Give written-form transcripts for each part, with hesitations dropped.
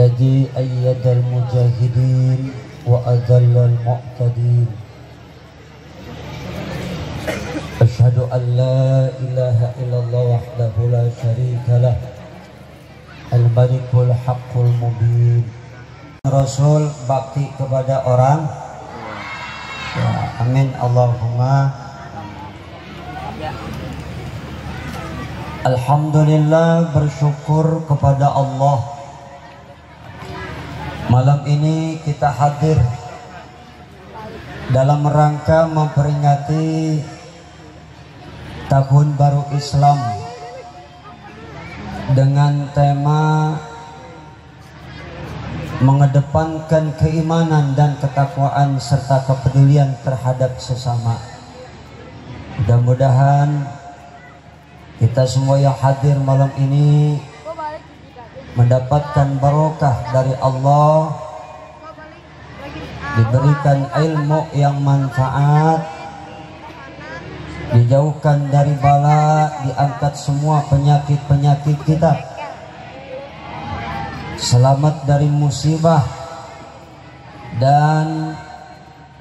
الذي أيد المجاهدين وأذل المعتدين. أشهد أن لا إله إلا الله وحده لا شريك له الملك الحق المبين. Rasul bakti kepada orang ya, amin Allahumma. Alhamdulillah, bersyukur kepada Allah. Malam ini kita hadir dalam rangka memperingati Tahun Baru Islam dengan tema mengedepankan keimanan dan ketakwaan serta kepedulian terhadap sesama. Mudah-mudahan kita semua yang hadir malam ini mendapatkan barokah dari Allah, diberikan ilmu yang manfaat, dijauhkan dari bala, diangkat semua penyakit-penyakit kita, selamat dari musibah, dan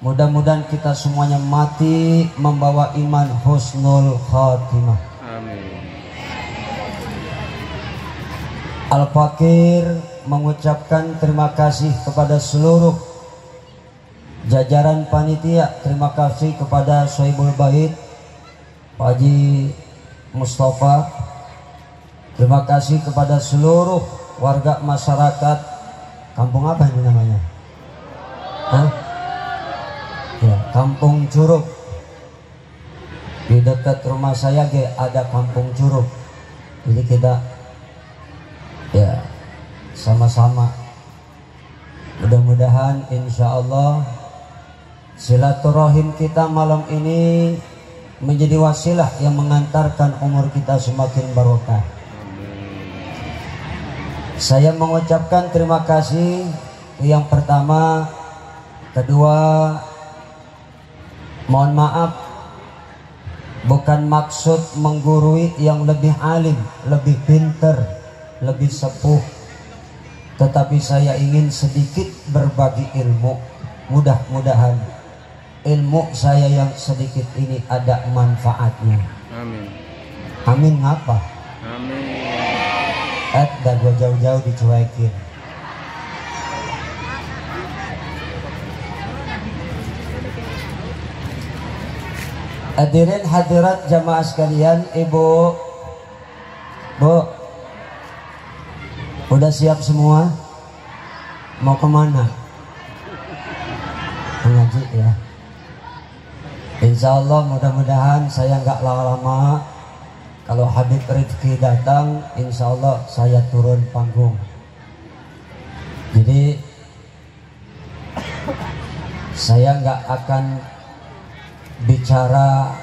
mudah-mudahan kita semuanya mati membawa iman husnul khatimah. Amin. Al-Fakir mengucapkan terima kasih kepada seluruh jajaran panitia. Terima kasih kepada Sohibul Bait Pak Haji Mustafa. Terima kasih kepada seluruh warga masyarakat kampung apa ini namanya? Hah? Ya, Kampung Curug. Di dekat rumah saya ada Kampung Curug. Jadi kita ya sama-sama mudah-mudahan insya Allah silaturahim kita malam ini menjadi wasilah yang mengantarkan umur kita semakin barokah. Saya mengucapkan terima kasih yang pertama, kedua, mohon maaf, bukan maksud menggurui yang lebih alim, lebih pinter, lebih sepuh, tetapi saya ingin sedikit berbagi ilmu. Mudah-mudahan ilmu saya yang sedikit ini ada manfaatnya. Amin. Amin ngapa? Amin. Dah gua jauh-jauh dicuekin. Hadirin hadirat jamaah sekalian, Ibu, Bu, udah siap semua? Mau kemana? Mengaji ya. Insya Allah mudah-mudahan saya nggak lama-lama. Kalau Habib Rizki datang, insya Allah saya turun panggung. Jadi saya nggak akan bicara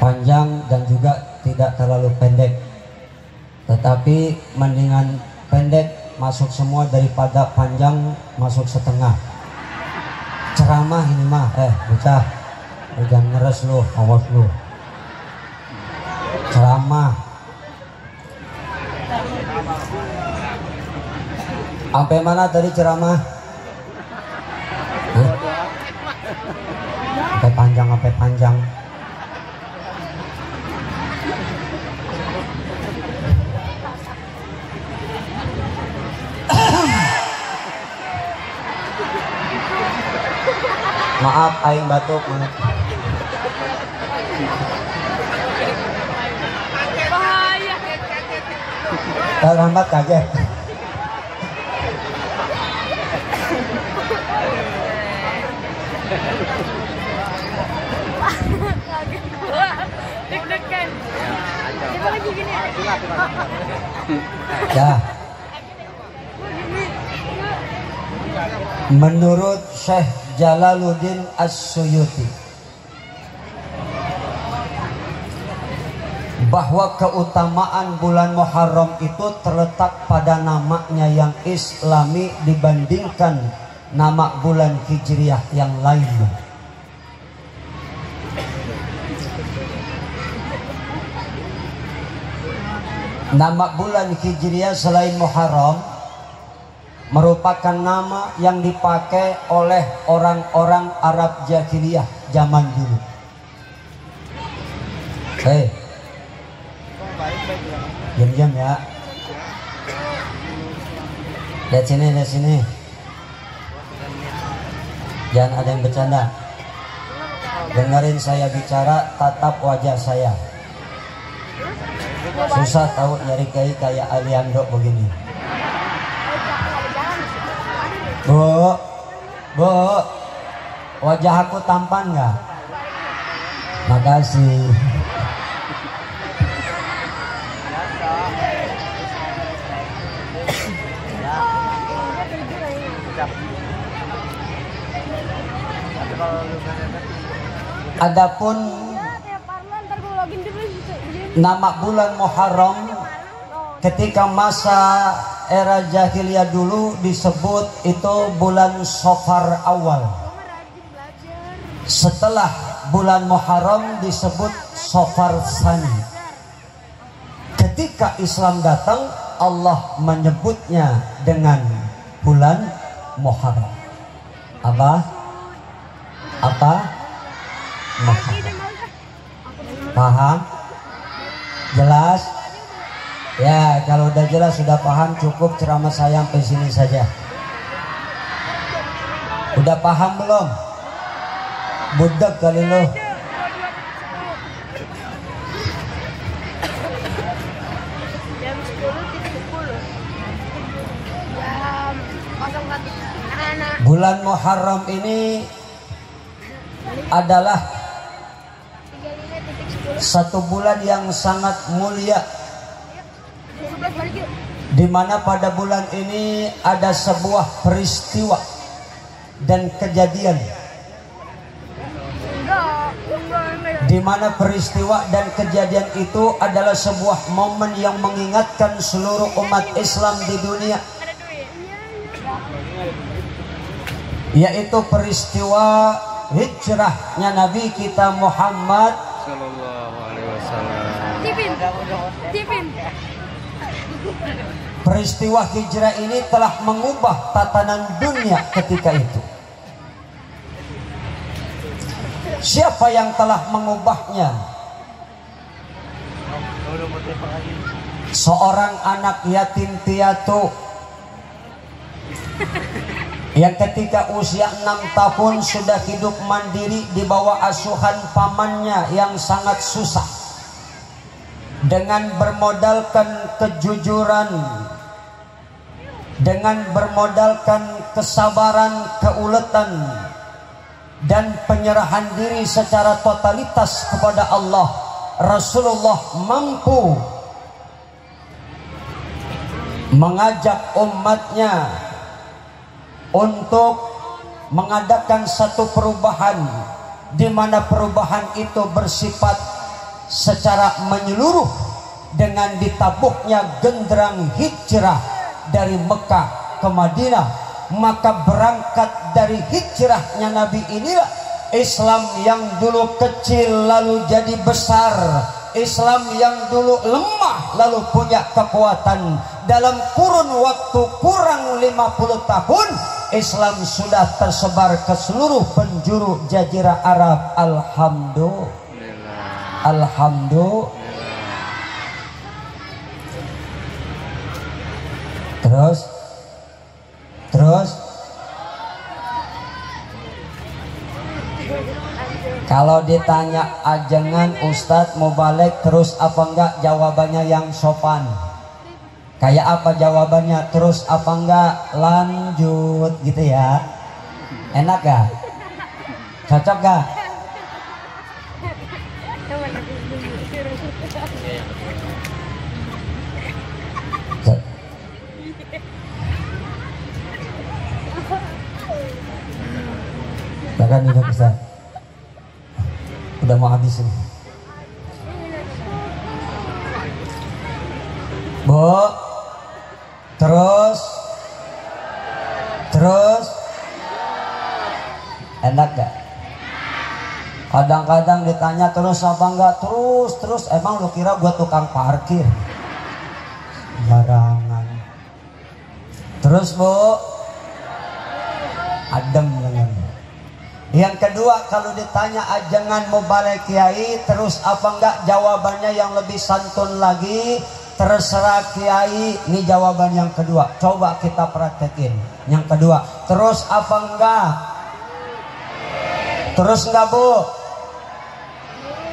panjang dan juga tidak terlalu pendek, tetapi mendingan pendek masuk semua daripada panjang masuk setengah. Ceramah ini mah bocah jangan ngeres lu, awas lu. Ceramah sampai mana tadi ceramah? Sampai panjang. Maaf, aing batuk. Bahaya. Terlambat kaget. Deg-degan. Coba lagi gini. Ya. Menurut Syekh Jalaluddin As-Suyuti, bahwa keutamaan bulan Muharram itu terletak pada namanya yang islami dibandingkan nama bulan Hijriah yang lainnya. Nama bulan Hijriah selain Muharram merupakan nama yang dipakai oleh orang-orang Arab jahiliyah zaman dulu. Hei, diam-diam ya. Lihat sini. Jangan ada yang bercanda. Dengerin saya bicara, tatap wajah saya. Susah tahu nyari kayak Aliando begini. Bu, wajah aku tampan nggak? Makasih. Adapun nama bulan Muharram ketika masa era jahiliyah dulu disebut itu bulan Safar awal. Setelah bulan Muharram disebut Safar Tsani. Ketika Islam datang, Allah menyebutnya dengan bulan Muharram. Apa? Muharram. Paham? Jelas? Ya, kalau udah jelas, sudah paham, cukup ceramah saya sampai sini saja. Udah paham belum? Budak kali lo. Bulan Muharram ini adalah satu bulan yang sangat mulia, di mana pada bulan ini ada sebuah peristiwa dan kejadian, di mana peristiwa dan kejadian itu adalah sebuah momen yang mengingatkan seluruh umat Islam di dunia, yaitu peristiwa hijrahnya Nabi kita Muhammad Sallallahu Alaihi Wasallam. Peristiwa hijrah ini telah mengubah tatanan dunia ketika itu. Siapa yang telah mengubahnya? Seorang anak yatim piatu yang ketika usia 6 tahun sudah hidup mandiri di bawah asuhan pamannya yang sangat susah. Dengan bermodalkan kejujuran, dengan bermodalkan kesabaran, keuletan, dan penyerahan diri secara totalitas kepada Allah, Rasulullah mampu mengajak umatnya untuk mengadakan satu perubahan, di mana perubahan itu bersifat secara menyeluruh dengan ditabuhnya genderang hijrah dari Mekah ke Madinah. Maka berangkat dari hijrahnya Nabi inilah Islam yang dulu kecil lalu jadi besar, Islam yang dulu lemah lalu punya kekuatan. Dalam kurun waktu kurang 50 tahun, Islam sudah tersebar ke seluruh penjuru jazirah Arab. Alhamdulillah. Terus kalau ditanya ajengan Ustadz mau balik terus apa enggak, jawabannya yang sopan. Kayak apa jawabannya? Terus apa enggak? Lanjut gitu ya. Enak gak? Cocok gak? Bahkan ini bisa. Udah mau habis ini. Bu, terus enak gak? Kadang-kadang ditanya terus apa enggak, terus emang lu kira gua tukang parkir? Barangan. Terus Bu, adem dengan. Yang kedua, kalau ditanya jangan mau balik kiai, terus apa enggak, jawabannya yang lebih santun lagi, terserah kiai. Ini jawaban yang kedua, coba kita praktekin. Yang kedua, terus apa enggak? Terus enggak Bu?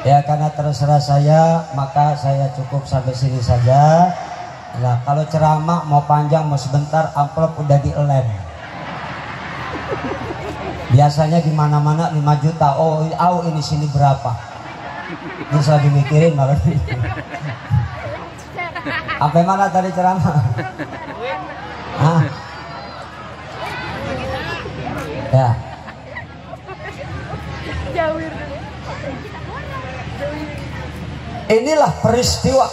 Ya karena terserah saya, maka saya cukup sampai sini saja. Nah kalau ceramah mau panjang mau sebentar, amplop udah dilem. Biasanya di mana-mana 5 juta. Oh ini sini berapa? Ini saya dimikirin malah. Sampai mana tadi ceramah? Hah? Ya. Inilah peristiwa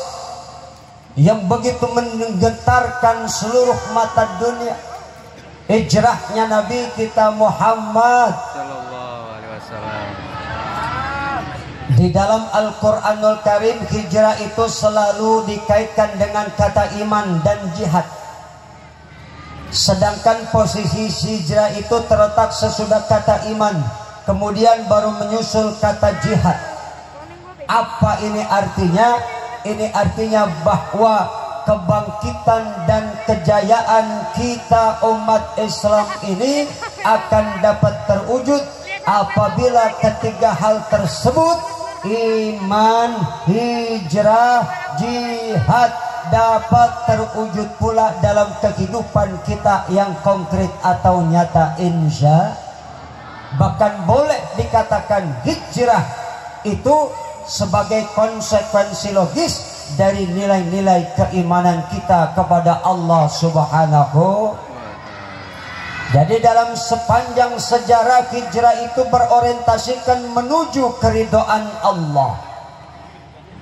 yang begitu menggetarkan seluruh mata dunia. Hijrahnya Nabi kita Muhammad sallallahu alaihi wasallam. Di dalam Al-Qur'anul Karim, hijrah itu selalu dikaitkan dengan kata iman dan jihad. Sedangkan posisi hijrah itu terletak sesudah kata iman, kemudian baru menyusul kata jihad. Apa ini artinya? Ini artinya bahwa kebangkitan dan kejayaan kita umat Islam ini akan dapat terwujud apabila ketiga hal tersebut, iman, hijrah, jihad, dapat terwujud pula dalam kehidupan kita yang konkret atau nyata, insya. Bahkan boleh dikatakan hijrah itu sebagai konsekuensi logis dari nilai-nilai keimanan kita kepada Allah Subhanahu. Jadi dalam sepanjang sejarah, hijrah itu berorientasikan menuju keridhaan Allah.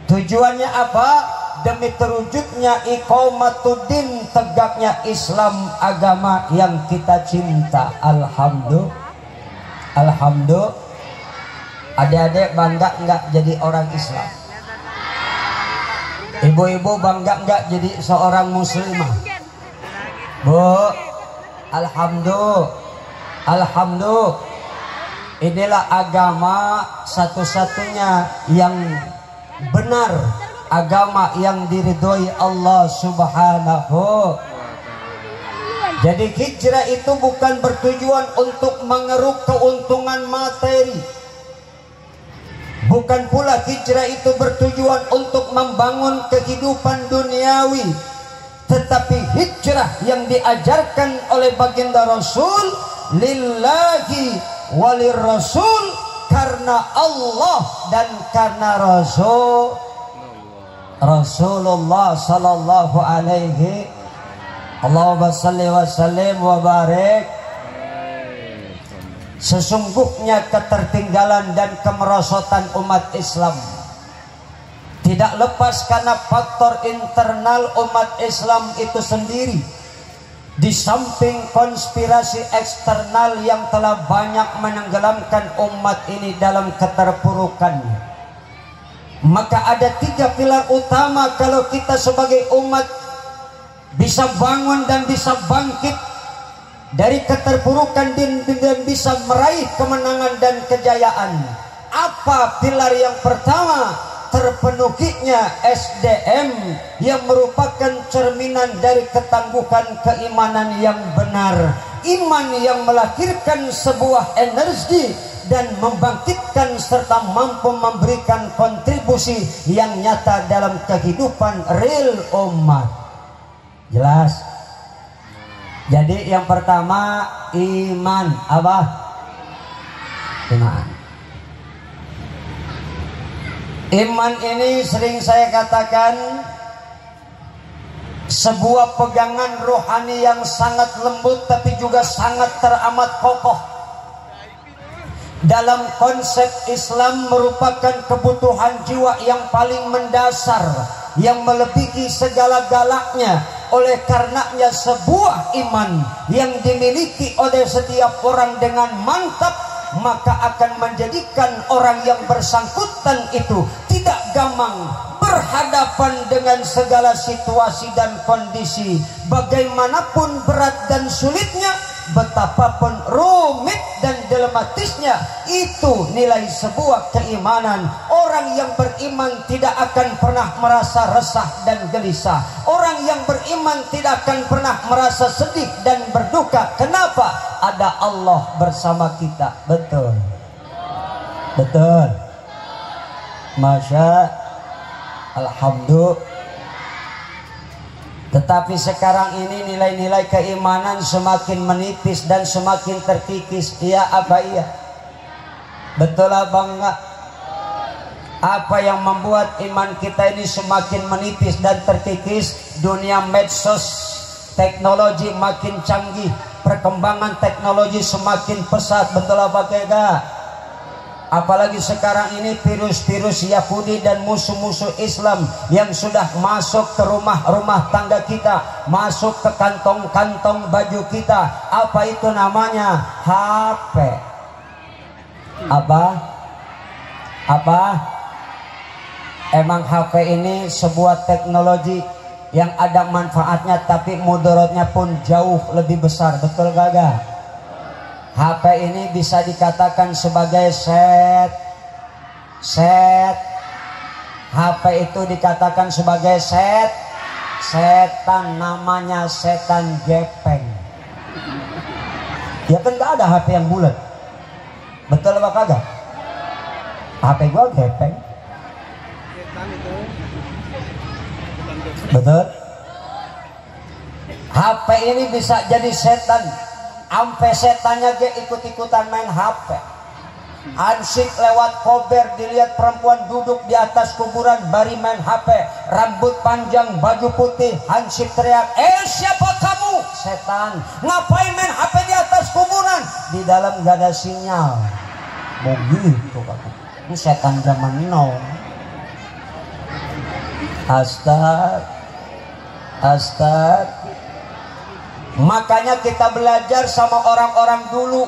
Tujuannya apa? Demi terwujudnya iqamatuddin, tegaknya Islam, agama yang kita cinta. Alhamdulillah. Alhamdulillah. Adik-adik bangga enggak jadi orang Islam? Ibu-ibu bangga enggak jadi seorang muslimah? Bu, alhamdulillah. Alhamdulillah. Inilah agama satu-satunya yang benar, agama yang diridhoi Allah Subhanahu. Jadi hijrah itu bukan bertujuan untuk mengeruk keuntungan materi. Bukan pula hijrah itu bertujuan untuk membangun kehidupan duniawi. Tetapi hijrah yang diajarkan oleh baginda Rasul, lillahi walir Rasul, karena Allah dan karena Rasulullah sallallahu alaihi. Allahumma salli wa sallim wa barik. Sesungguhnya ketertinggalan dan kemerosotan umat Islam tidak lepas karena faktor internal umat Islam itu sendiri, di samping konspirasi eksternal yang telah banyak menenggelamkan umat ini dalam keterpurukannya. Maka ada 3 pilar utama kalau kita sebagai umat bisa bangun dan bisa bangkit dari keterpurukan dan bisa meraih kemenangan dan kejayaan. Apa pilar yang pertama? Terpenuhinya SDM yang merupakan cerminan dari ketangguhan keimanan yang benar. Iman yang melahirkan sebuah energi dan membangkitkan serta mampu memberikan kontribusi yang nyata dalam kehidupan real umat. Jelas? Jadi yang pertama iman. Apa? Iman. Iman ini sering saya katakan sebuah pegangan rohani yang sangat lembut tapi juga sangat teramat kokoh. Dalam konsep Islam merupakan kebutuhan jiwa yang paling mendasar, yang melebihi segala-galanya. Oleh karenanya sebuah iman yang dimiliki oleh setiap orang dengan mantap, maka akan menjadikan orang yang bersangkutan itu tidak gamang berhadapan dengan segala situasi dan kondisi, bagaimanapun berat dan sulitnya, betapapun rumit dan dilematisnya. Itu nilai sebuah keimanan. Orang yang beriman tidak akan pernah merasa resah dan gelisah. Orang yang beriman tidak akan pernah merasa sedih dan berduka. Kenapa? Ada Allah bersama kita. Betul, betul. Masya Alhamdulillah. Tetapi sekarang ini nilai-nilai keimanan semakin menipis dan semakin terkikis. Iya apa iya? Betul apa enggak? Apa yang membuat iman kita ini semakin menipis dan terkikis? Dunia medsos, teknologi makin canggih, perkembangan teknologi semakin pesat. Betul apa enggak? Apalagi sekarang ini virus-virus Yahudi dan musuh-musuh Islam yang sudah masuk ke rumah-rumah tangga kita, masuk ke kantong-kantong baju kita. Apa itu namanya? HP. Apa? Emang HP ini sebuah teknologi yang ada manfaatnya, tapi mudaratnya pun jauh lebih besar. Betul gak? HP ini bisa dikatakan sebagai HP itu dikatakan sebagai setan, namanya setan gepeng. Ya kan gak ada HP yang bulat. Betul apa kagak? HP gua gepeng. Betul. HP ini bisa jadi setan. Ampe setannya ge ikut-ikutan main HP. Ansik lewat kober, dilihat perempuan duduk di atas kuburan bari main HP, rambut panjang, baju putih, ansik teriak, siapa kamu? Setan. Ngapain main HP di atas kuburan? Di dalam gak ada sinyal. Begitu kata. Ini setan zaman now. Astag. Makanya kita belajar sama orang-orang dulu.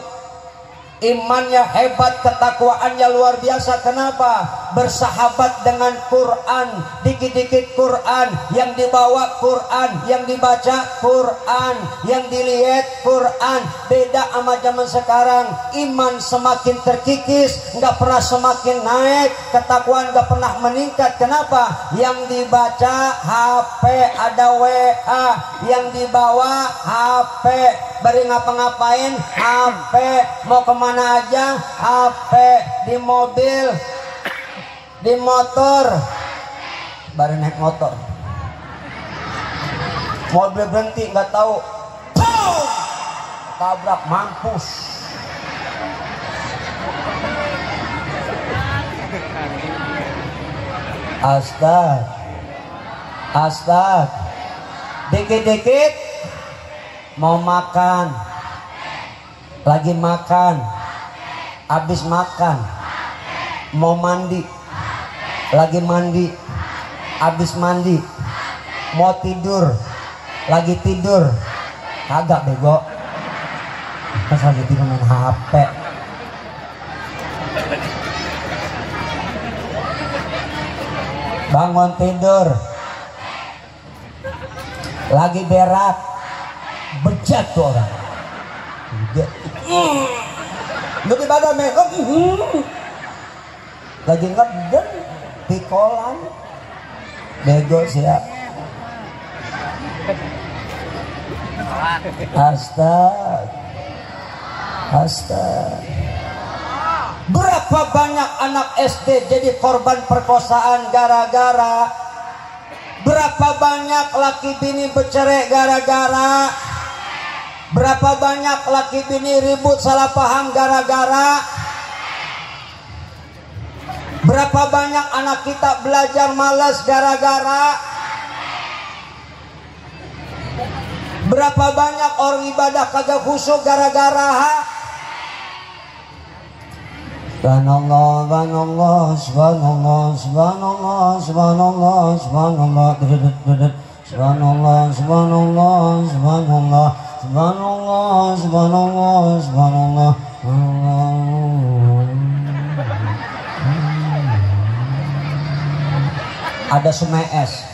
Imannya hebat, ketakwaannya luar biasa. Kenapa? Bersahabat dengan Quran. Dikit-dikit Quran, yang dibawa Quran, yang dibaca Quran, yang dilihat Quran. Beda sama zaman sekarang. Iman semakin terkikis, nggak pernah semakin naik. Ketakwaan nggak pernah meningkat. Kenapa? Yang dibaca HP, ada WA. Yang dibawa HP. Bari ngapa-ngapain HP. Mau kemana aja HP. Di mobil, di motor, baru naik motor, mobil berhenti nggak tahu, boom! Tabrak, mampus. Astag, dikit-dikit mau makan, lagi makan, habis makan, mau mandi, lagi mandi, habis mandi, mau tidur, lagi tidur. Kagak bego, pas lagi tidur main HP. Bangun tidur, lagi berak, bejat tuh orang. Lu di badan lagi ngeden pikolan bego siap. Astag. Berapa banyak anak SD jadi korban perkosaan gara-gara? Berapa banyak laki bini bercerai gara-gara? Berapa banyak laki bini ribut salah paham gara-gara? Berapa banyak anak kita belajar malas gara-gara? Berapa banyak orang ibadah kagak khusyuk gara-gara? Subhanallah, subhanallah, subhanallah, subhanallah, subhanallah, subhanallah, subhanallah, subhanallah, subhanallah, subhanallah, subhanallah, subhanallah. ada sumees.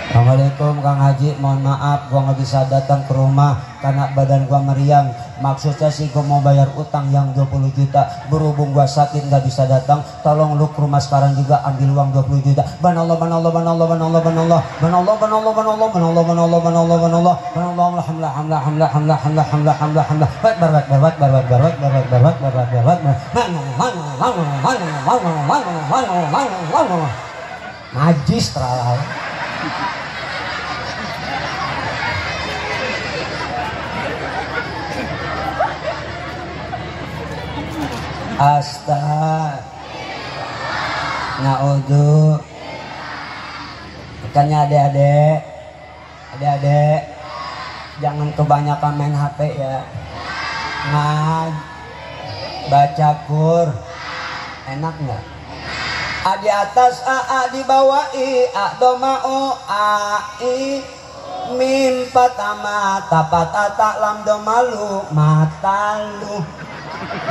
Assalamualaikum Kang Haji, mohon maaf gua nggak bisa datang ke rumah karena badan gua meriang. Maksudnya sih gua mau bayar utang yang 20 juta. Berhubung gua sakit nggak bisa datang, tolong lu ke rumah sekarang juga ambil uang 20 juta. Banallah banallah banallah banallah banallah banallah banallah banallah banallah banallah banallah banallah banallah alhamdulillah hamlah hamlah hamlah hamlah hamlah hamlah hamlah barwat barwat barwat barwat barwat barwat barwat barwat najis teralai. Astaga, naudzu. Makanya adik-adik, jangan kebanyakan main HP ya. Baca Qur, enak nggak? A di atas, A di bawah, I, A doma O, A, I, mim patama, tapat ata lam doma lu, mata lu.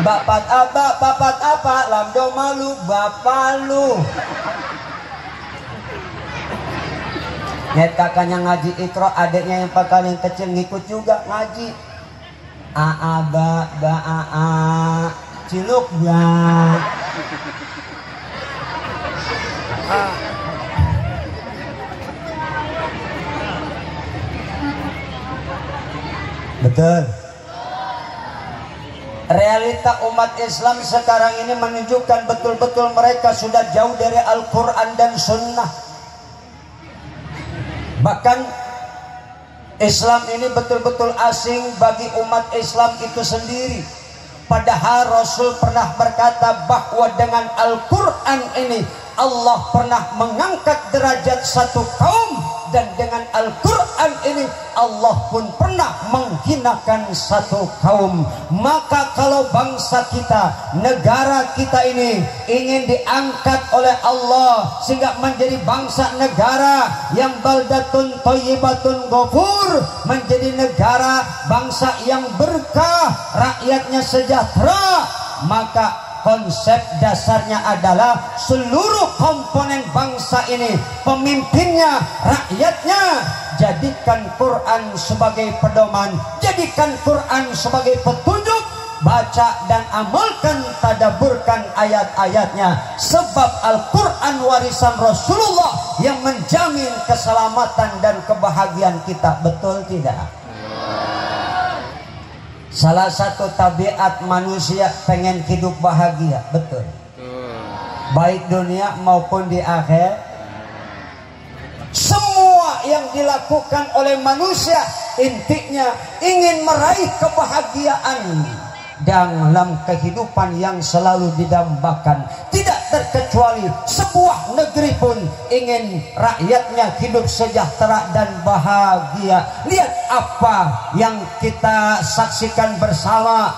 Bapat apa, papat apa, lam doma lu, bapak lu. Lihat kakaknya ngaji Iqra, adiknya yang paling kecil ngikut juga ngaji. A ba a ciluk ba. Betul. Realita umat Islam sekarang ini menunjukkan betul-betul mereka sudah jauh dari Al-Quran dan Sunnah. Bahkan Islam ini betul-betul asing bagi umat Islam itu sendiri. Padahal Rasul pernah berkata bahwa dengan Al-Quran ini Allah pernah mengangkat derajat satu kaum, dan dengan Al-Quran ini Allah pun pernah menghinakan satu kaum. Maka kalau bangsa kita, negara kita ini ingin diangkat oleh Allah sehingga menjadi bangsa negara yang baldatun thayyibatun ghafur, menjadi negara bangsa yang berkah, rakyatnya sejahtera, maka konsep dasarnya adalah seluruh komponen bangsa ini, pemimpinnya, rakyatnya, jadikan Quran sebagai pedoman, jadikan Quran sebagai petunjuk, baca dan amalkan, tadaburkan ayat-ayatnya. Sebab Al-Quran warisan Rasulullah yang menjamin keselamatan dan kebahagiaan kita. Betul tidak? Salah satu tabiat manusia pengen hidup bahagia, betul. Baik dunia maupun di akhir. Semua yang dilakukan oleh manusia intinya ingin meraih kebahagiaan dalam kehidupan yang selalu didambakan. Tidak terkecuali sebuah negeri pun ingin rakyatnya hidup sejahtera dan bahagia. Lihat apa yang kita saksikan bersama.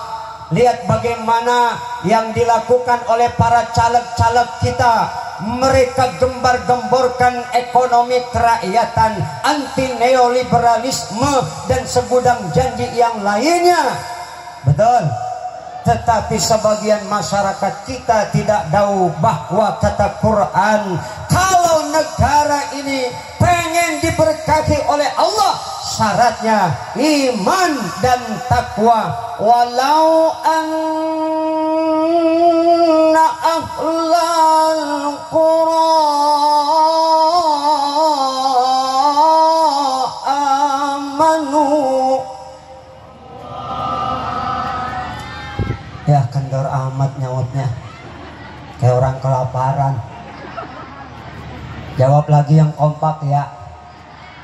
Lihat bagaimana yang dilakukan oleh para caleg-caleg kita. Mereka gembar-gemborkan ekonomi kerakyatan, anti neoliberalisme dan segudang janji yang lainnya. Betul. Tetapi sebagian masyarakat kita tidak tahu bahwa kata Quran, kalau negara ini pengen diberkati oleh Allah, syaratnya iman dan takwa. Walau anna ahlal qura amanu. Ya kendor amat nyautnya, kayak orang kelaparan. Jawab lagi yang kompak ya.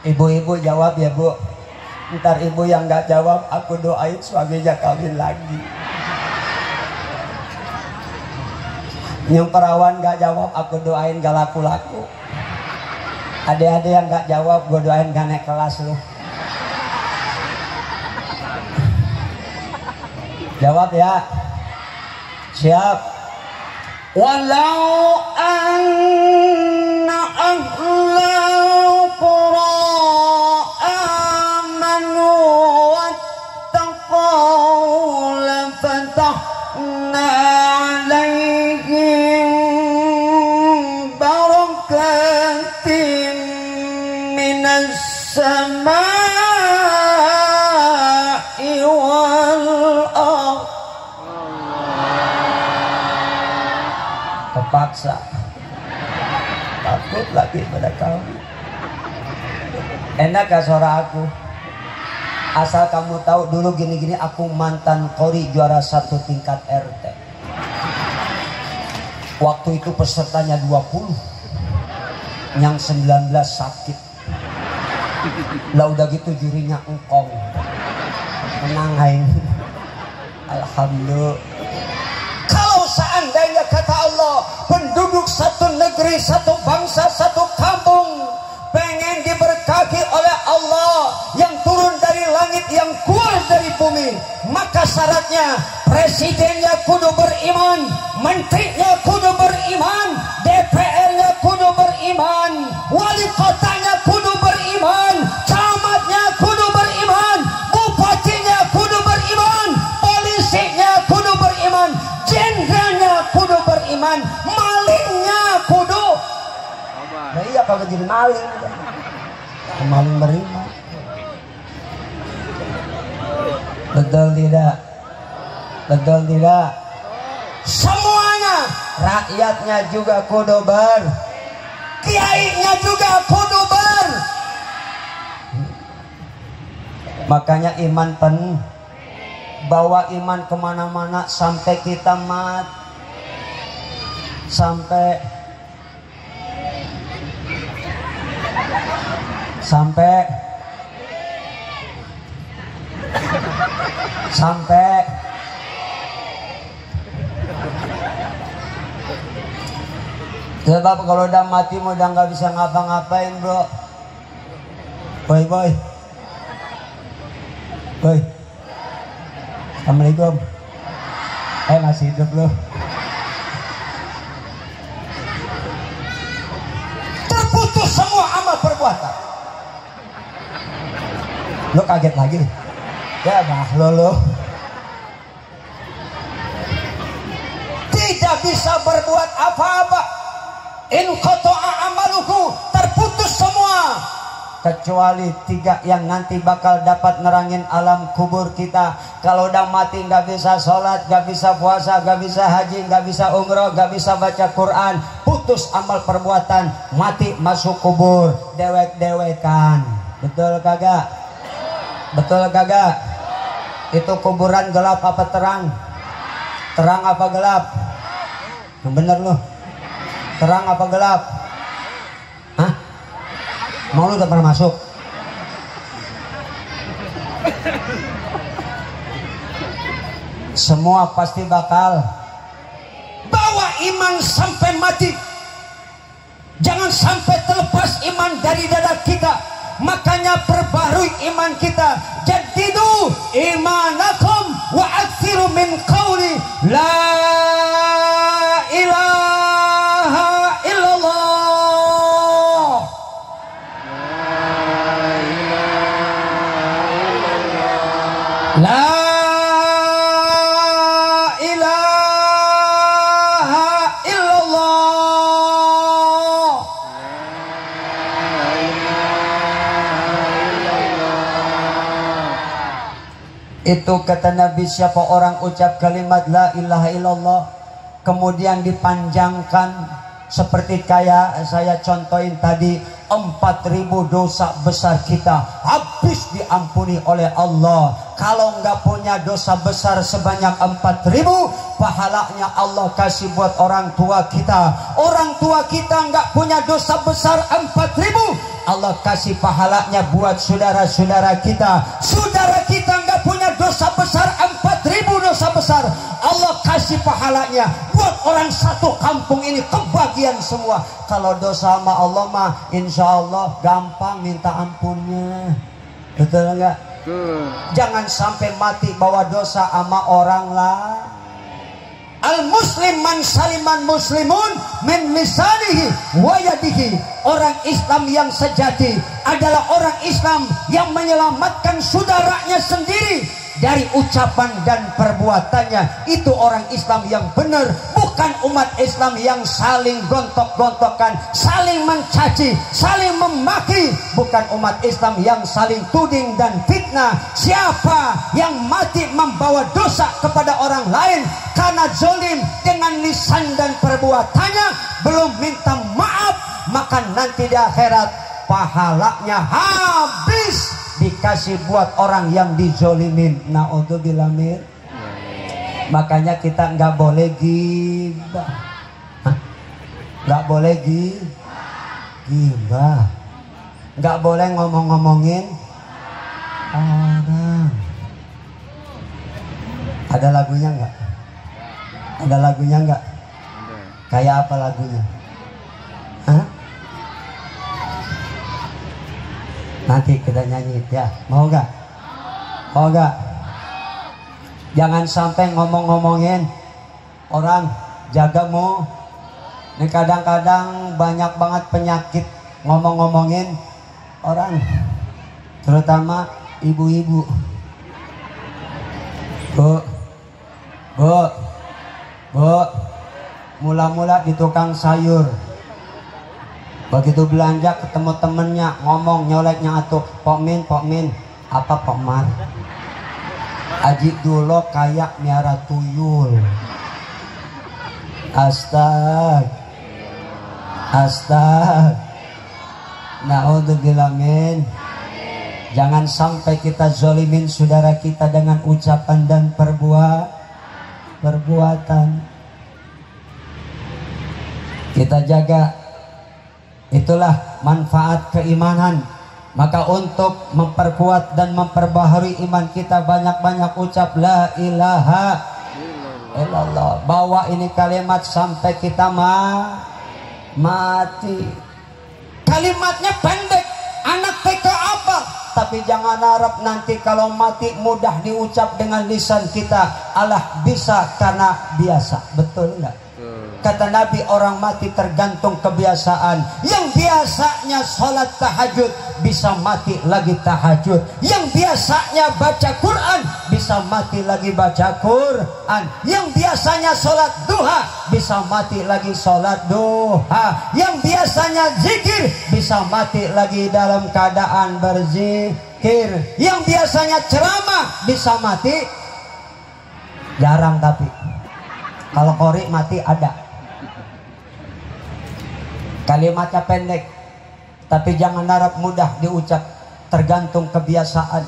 Ibu-ibu jawab ya bu. Ntar ibu yang nggak jawab aku doain suaminya kawin lagi. Yang perawan nggak jawab aku doain gak laku-laku. Adik-adik yang nggak jawab gue doain gak naik kelas lu. Jawab ya. Siap. Walau anna ahlal qura amanu wattaqaw lafatahna alaihim barakatun ayatin minas samai wal ardh. Terpaksa, takut lagi pada kamu. Enak gak suara aku? Asal kamu tahu dulu gini-gini, aku mantan qori juara 1 tingkat RT. Waktu itu pesertanya 20, yang 19 sakit. Lah udah gitu jurinya engkong. Menang aing. Alhamdulillah. Kalau seandainya kata Allah, penduduk satu negeri, satu bangsa, satu kampung pengen diberkati oleh Allah yang turun dari langit, yang keluar dari bumi, maka syaratnya presidennya kudu beriman, menterinya kudu beriman, DPR-nya kudu beriman, wali kotanya kudu beriman, camatnya kudu beriman, bupatinya kudu beriman, polisinya kudu beriman, jenderalnya kudu beriman, malingnya kudu. Nah iya kalau jadi maling, maling beriman. Betul tidak? Betul tidak? Semuanya, rakyatnya juga kudu ber, kiainya juga kudu ber. Makanya iman bawa iman kemana-mana sampai kita mat, sampai sebab kalau udah mati udah nggak bisa ngapa-ngapain, bro. Boy Assalamualaikum. Masih hidup lo. Terputus semua amal perbuatan. Lo kaget lagi? Ya bah lo. Tidak bisa berbuat apa-apa. In qata'a amaluhu, terputus semua. Kecuali 3 yang nanti bakal dapat nerangin alam kubur kita. Kalau udah mati nggak bisa sholat, nggak bisa puasa, nggak bisa haji, nggak bisa umroh, nggak bisa baca Quran, putus amal perbuatan, mati masuk kubur, dewek-dewekan. Betul kagak? Betul kagak? Itu kuburan gelap apa terang? Terang apa gelap? Yang bener loh. Terang apa gelap? Hah? Mau lu udah pernah masuk? Semua pasti bakal bawa iman sampai mati. Jangan sampai terlepas iman dari dada kita. Makanya perbarui iman kita. Jadidu imanakum wa akthiru min qawli la ilaha illallah. La ilaha illallah. Itu kata Nabi, siapa orang ucap kalimat la ilaha illallah kemudian dipanjangkan seperti kayak saya contohin tadi, 4.000 dosa besar kita habis diampuni oleh Allah. Kalau nggak punya dosa besar sebanyak 4.000, pahalanya Allah kasih buat orang tua kita. Orang tua kita nggak punya dosa besar 4.000, Allah kasih pahalanya buat saudara-saudara kita. Saudara kita nggak punya dosa besar 4.000 dosa besar, Allah kasih pahalanya buat orang satu kampung ini, kebagian semua. Kalau dosa sama Allah mah insya Allah gampang minta ampunnya. Betul nggak? Jangan sampai mati bawa dosa sama orang lain. Al muslim man saliman muslimun min lisanihi wa yadihi. Orang Islam yang sejati adalah orang Islam yang menyelamatkan saudaranya sendiri dari ucapan dan perbuatannya. Itu orang Islam yang benar, bukan umat Islam yang saling gontok-gontokan, saling mencaci, saling memaki. Bukan umat Islam yang saling tuding dan fitnah. Siapa yang mati membawa dosa kepada orang lain karena zalim dengan lisan dan perbuatannya, belum minta maaf, maka nanti di akhirat pahalanya habis dikasih buat orang yang dizolimin. Naudzubillah min. Makanya kita nggak boleh gibah, nggak boleh gibah, nggak boleh ngomong-ngomongin orang. Ada lagunya nggak? Ada lagunya nggak? Kayak apa lagunya? Hah? Nanti kita nyanyi ya, mau nggak? Mau nggak? Jangan sampai ngomong-ngomongin orang, jagamu. Ini kadang-kadang banyak banget penyakit ngomong-ngomongin orang, terutama ibu-ibu. Bu, mula-mula di tukang sayur. Begitu belanja ketemu temennya, ngomong nyoleknya atuh, Pok Min, apa Pok Mar? Aji dulu kayak miara tuyul. Astag. Naudzubillah min. Jangan sampai kita zolimin saudara kita dengan ucapan dan perbuatan. Kita jaga. Itulah manfaat keimanan. Maka untuk memperkuat dan memperbaharui iman kita, banyak-banyak ucap la ilaha illallah. Bawa ini kalimat sampai kita mati. Kalimatnya pendek, anak TK apa? Tapi jangan harap nanti kalau mati mudah diucap dengan lisan kita. Allah bisa karena biasa. Betul enggak? Kata Nabi, orang mati tergantung kebiasaan. Yang biasanya sholat tahajud bisa mati lagi tahajud. Yang biasanya baca Quran bisa mati lagi baca Quran. Yang biasanya sholat duha bisa mati lagi sholat duha. Yang biasanya zikir bisa mati lagi dalam keadaan berzikir. Yang biasanya ceramah bisa mati jarang, tapi kalau qori mati ada. Kalimatnya pendek, tapi jangan harap mudah diucap, tergantung kebiasaan.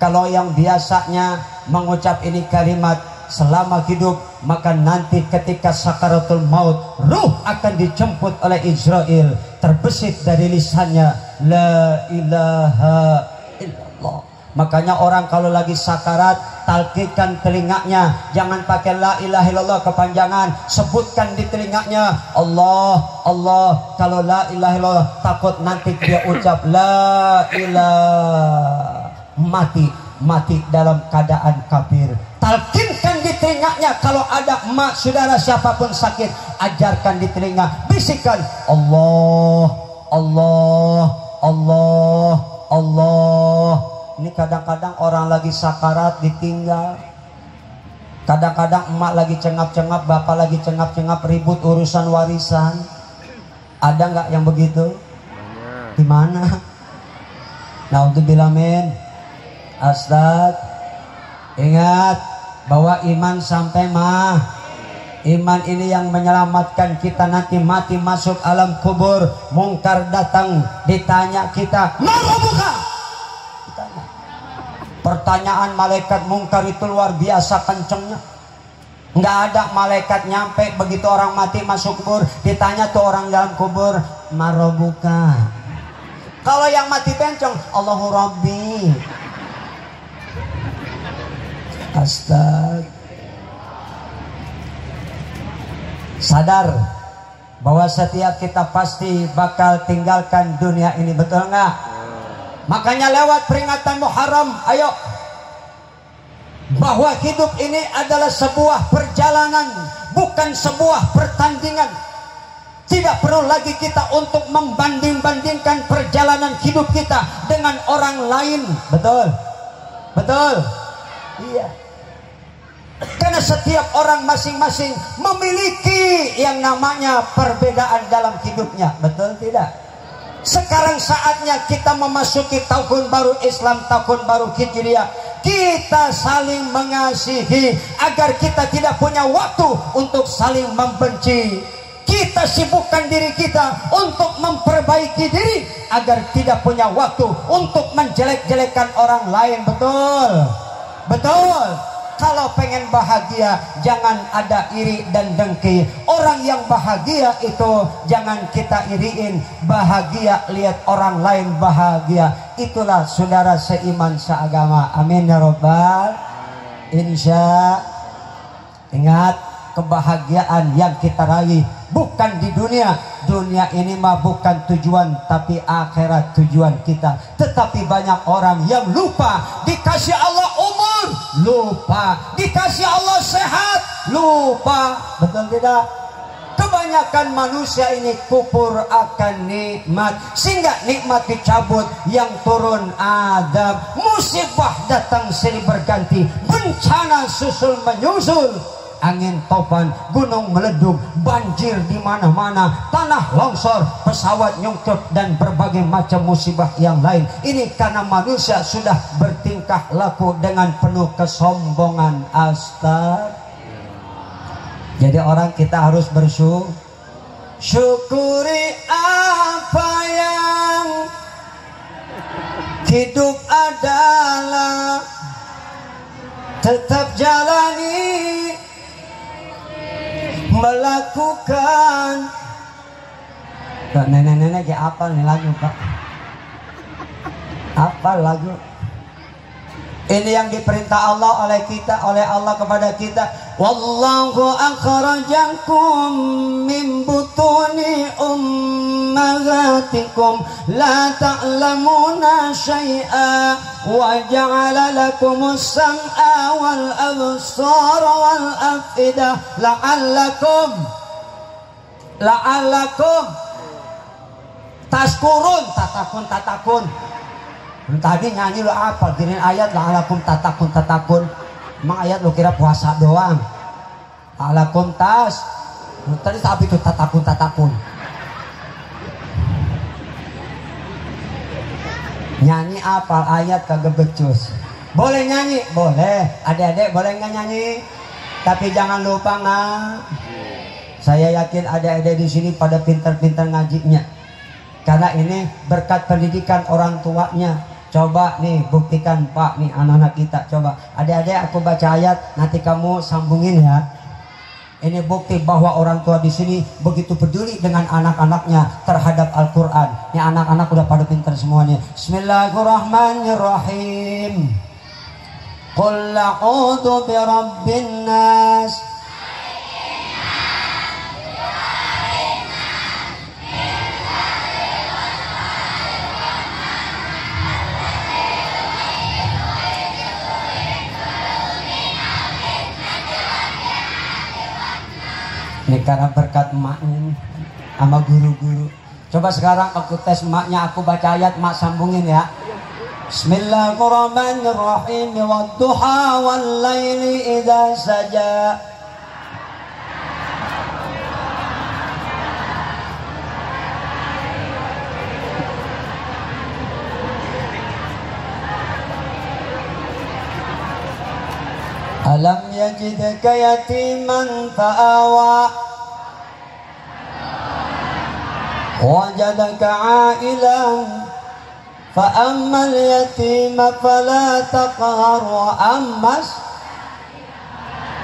Kalau yang biasanya mengucap ini kalimat selama hidup, maka nanti ketika sakaratul maut, ruh akan dijemput oleh Israel, terbesit dari lisannya la ilaha illallah. Makanya orang kalau lagi sakarat, talqinkan telinganya, jangan pakai la ilaha illallah kepanjangan, sebutkan di telinganya Allah, Allah. Kalau la ilaha illallah takut nanti dia ucap la ilaha, mati dalam keadaan kafir. Talqinkan di telinganya, kalau ada emak saudara siapapun sakit, ajarkan di telinga, bisikan Allah, Allah, Allah, Allah. Ini kadang-kadang orang lagi sakarat ditinggal. Kadang-kadang emak lagi cengap-cengap, bapak lagi cengap-cengap, ribut urusan warisan. Ada nggak yang begitu? Di mana? Naudzubillah min. Astag. Ingat bahwa iman sampai iman ini yang menyelamatkan kita nanti mati masuk alam kubur. Mungkar datang ditanya kita, mau buka? Pertanyaan malaikat mungkar itu luar biasa kencengnya. Nggak ada malaikat nyampe begitu orang mati masuk kubur, ditanya tuh orang dalam kubur, marobuka. Kalau yang mati bencong, Allahu Rabbi. Astag. Sadar bahwa setiap kita pasti bakal tinggalkan dunia ini, betul nggak? Makanya lewat peringatan Muharram, ayo, bahwa hidup ini adalah sebuah perjalanan, bukan sebuah pertandingan. Tidak perlu lagi kita untuk membanding-bandingkan perjalanan hidup kita dengan orang lain. Betul? Betul? Iya. Karena setiap orang masing-masing memiliki yang namanya perbedaan dalam hidupnya. Betul tidak? Sekarang saatnya kita memasuki tahun baru Islam, tahun baru Hijriah. Kita saling mengasihi agar kita tidak punya waktu untuk saling membenci. Kita sibukkan diri kita untuk memperbaiki diri agar tidak punya waktu untuk menjelek-jelekan orang lain. Betul? Betul. Kalau pengen bahagia, jangan ada iri dan dengki. Orang yang bahagia itu jangan kita iriin. Bahagia lihat orang lain bahagia. Itulah saudara seiman seagama. Amin ya robbal. Insya. Ingat, kebahagiaan yang kita raih bukan di dunia. Dunia ini mah bukan tujuan, tapi akhirat tujuan kita. Tetapi banyak orang yang lupa dikasih Allah umur, lupa dikasih Allah sehat, lupa. Betul tidak? Kebanyakan manusia ini kufur akan nikmat, sehingga nikmat dicabut, yang turun adab, musibah datang silih berganti, bencana susul menyusul. Angin topan, gunung meleduk, banjir di mana-mana, tanah longsor, pesawat nyungkep, dan berbagai macam musibah yang lain. Ini karena manusia sudah bertingkah laku dengan penuh kesombongan. Jadi orang kita harus syukuri apa yang hidup adalah, tetap jalani, melakukan. Nenek-nenek kayak apa nih lagu, Pak? Apa lagu? Ini yang diperintah Allah oleh kita, oleh Allah kepada kita. Wallahu akhrajakum min butuni ummahatikum la ta'lamuna syai'a wa ja'ala lakumus sam'a wal absara wal afidah la'allakum taskurun, tatakun. Tadi nyanyi lo apa? Gini ayat la'alakum tatakun. Emang ayat lo kira puasa doang? La'alakum tadi tapi itu tatakun. Nyanyi apa? Ayat kagak becus. Boleh nyanyi? Boleh. Adik-adik boleh nggak nyanyi? Tapi jangan lupa saya yakin adik-adik di sini pada pintar-pintar ngajinya. Karena ini berkat pendidikan orang tuanya. Coba nih buktikan Pak, nih anak-anak kita. Coba adik-adik aku baca ayat, nanti kamu sambungin ya. Ini bukti bahwa orang tua di sini begitu peduli dengan anak-anaknya terhadap Al-Quran. Ini anak-anak udah pada pintar semuanya. Bismillahirrahmanirrahim. Qul a'udzu birabbin nas. Ini karena berkat emaknya sama guru-guru. Coba sekarang aku tes emaknya, aku baca ayat, emak sambungin ya. Bismillahirrahmanirrahim. Wadduha wal laili idza saja. Alam yajidka yatiman fa'awa wajadaka a'ilan fa'ammal yatima fala taqhar wa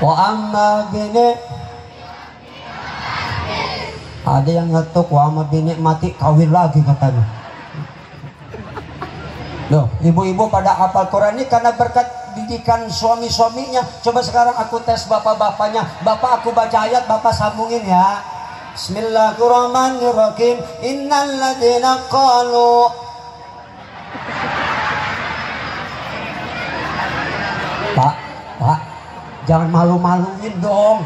amma bini. Ada yang ngetuk wa amma bini mati kawin lagi katanya. Loh, ibu-ibu pada hafal Quran ini karena berkat didikan suami-suaminya. Coba sekarang aku tes bapak-bapaknya. Bapak aku baca ayat, bapak sambungin ya. Bismillahirrahmanirrahim. Innal ladzina qalu. Pak, jangan malu-maluin dong.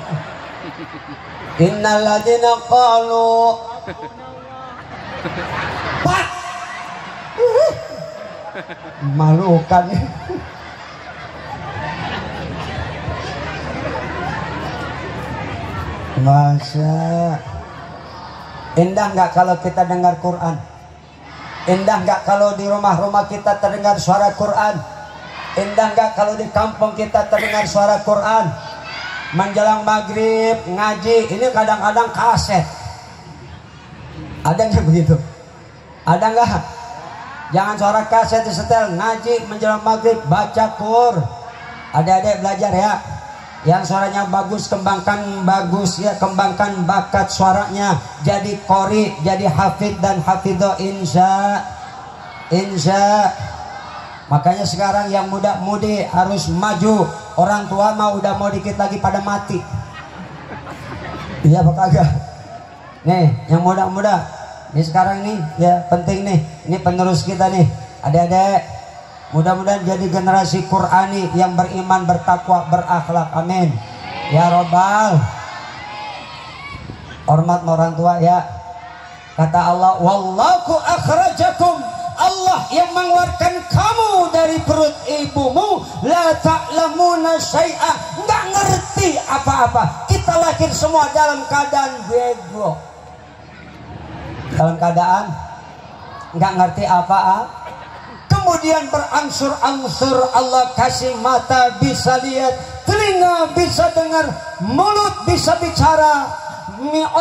Innal ladzina qalu. Pak, malukan. Masa indah nggak kalau kita dengar Quran? Indah nggak kalau di rumah-rumah kita terdengar suara Quran? Indah nggak kalau di kampung kita terdengar suara Quran? Menjelang maghrib ngaji, ini kadang-kadang kaset. Ada nggak begitu? Ada nggak? Jangan suara kaset disetel, ngaji menjelang maghrib baca Qur. Adik-adik belajar ya. Yang suaranya bagus kembangkan bagus ya, kembangkan bakat suaranya jadi qori, jadi hafid dan hafidho insya. Makanya sekarang yang muda-mudi harus maju. Orang tua mah udah mau dikit lagi pada mati. Iya apa kagak? Nih yang muda-muda, ini sekarang nih ya penting nih. Ini penerus kita nih, adik-adik. Mudah-mudahan jadi generasi Qurani yang beriman, bertakwa, berakhlak. Amin. Ya Robbal. Hormat orang tua ya. Kata Allah, wallahu akhrajakum. Allah yang mengeluarkan kamu dari perut ibumu. La ta'lamuna syai'a. Nggak ngerti apa-apa. Kita lahir semua dalam keadaan bego. Dalam keadaan nggak ngerti apa-apa. Kemudian berangsur-angsur Allah kasih mata bisa lihat, telinga bisa dengar, mulut bisa bicara,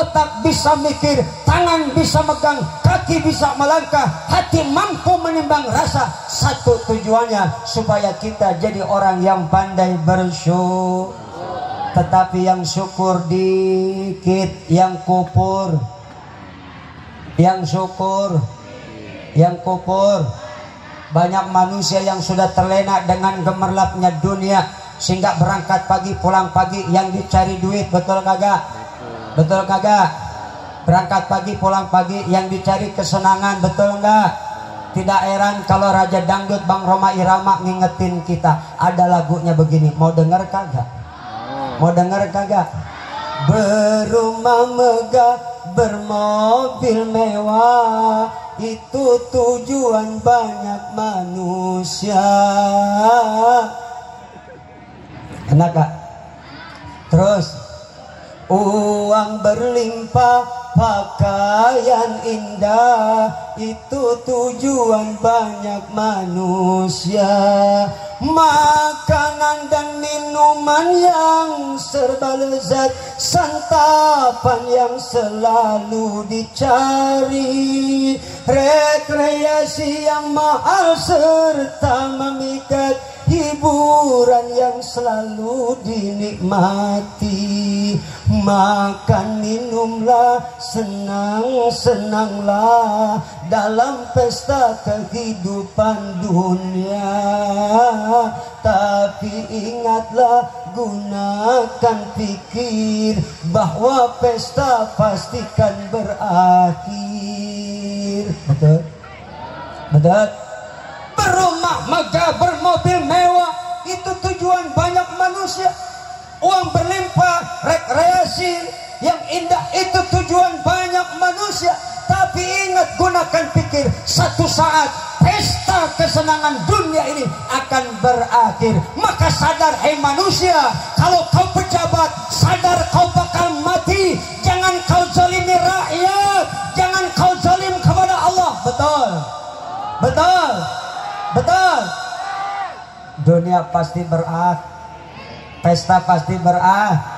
otak bisa mikir, tangan bisa megang, kaki bisa melangkah, hati mampu menimbang rasa. Satu tujuannya supaya kita jadi orang yang pandai bersyukur. Tetapi yang syukur dikit, yang kufur, yang syukur, yang kufur. Banyak manusia yang sudah terlena dengan gemerlapnya dunia sehingga berangkat pagi pulang pagi yang dicari duit. Betul kagak? Betul kagak? Berangkat pagi pulang pagi yang dicari kesenangan. Betul enggak? Tidak heran kalau Raja Dangdut Bang Roma Irama ngingetin kita. Ada lagunya begini, mau denger kagak? Mau denger kagak? Berumah megah, bermobil mewah, itu tujuan banyak manusia. Enak gak? Terus uang berlimpah, pakaian indah, itu tujuan banyak manusia. Makanan dan minuman yang serba lezat, santapan yang selalu dicari, rekreasi yang mahal serta memikat, hiburan yang selalu dinikmati. Makan minumlah, senang-senanglah dalam pesta kehidupan dunia. Tapi ingatlah, gunakan pikir bahwa pesta pastikan berakhir. Betul? Betul? Berumah megah, bermobil mewah, itu tujuan banyak manusia. Uang berlimpah, rekreasi yang indah, itu tujuan banyak manusia. Tapi ingat, gunakan pikir, satu saat pesta kesenangan dunia ini akan berakhir. Maka sadar, hei manusia, kalau kau pejabat, sadar kau bakal mati. Jangan kau zalimi rakyat, jangan kau zalim kepada Allah. Betul? Betul? Betul? Dunia pasti berakhir, pesta pasti berakhir.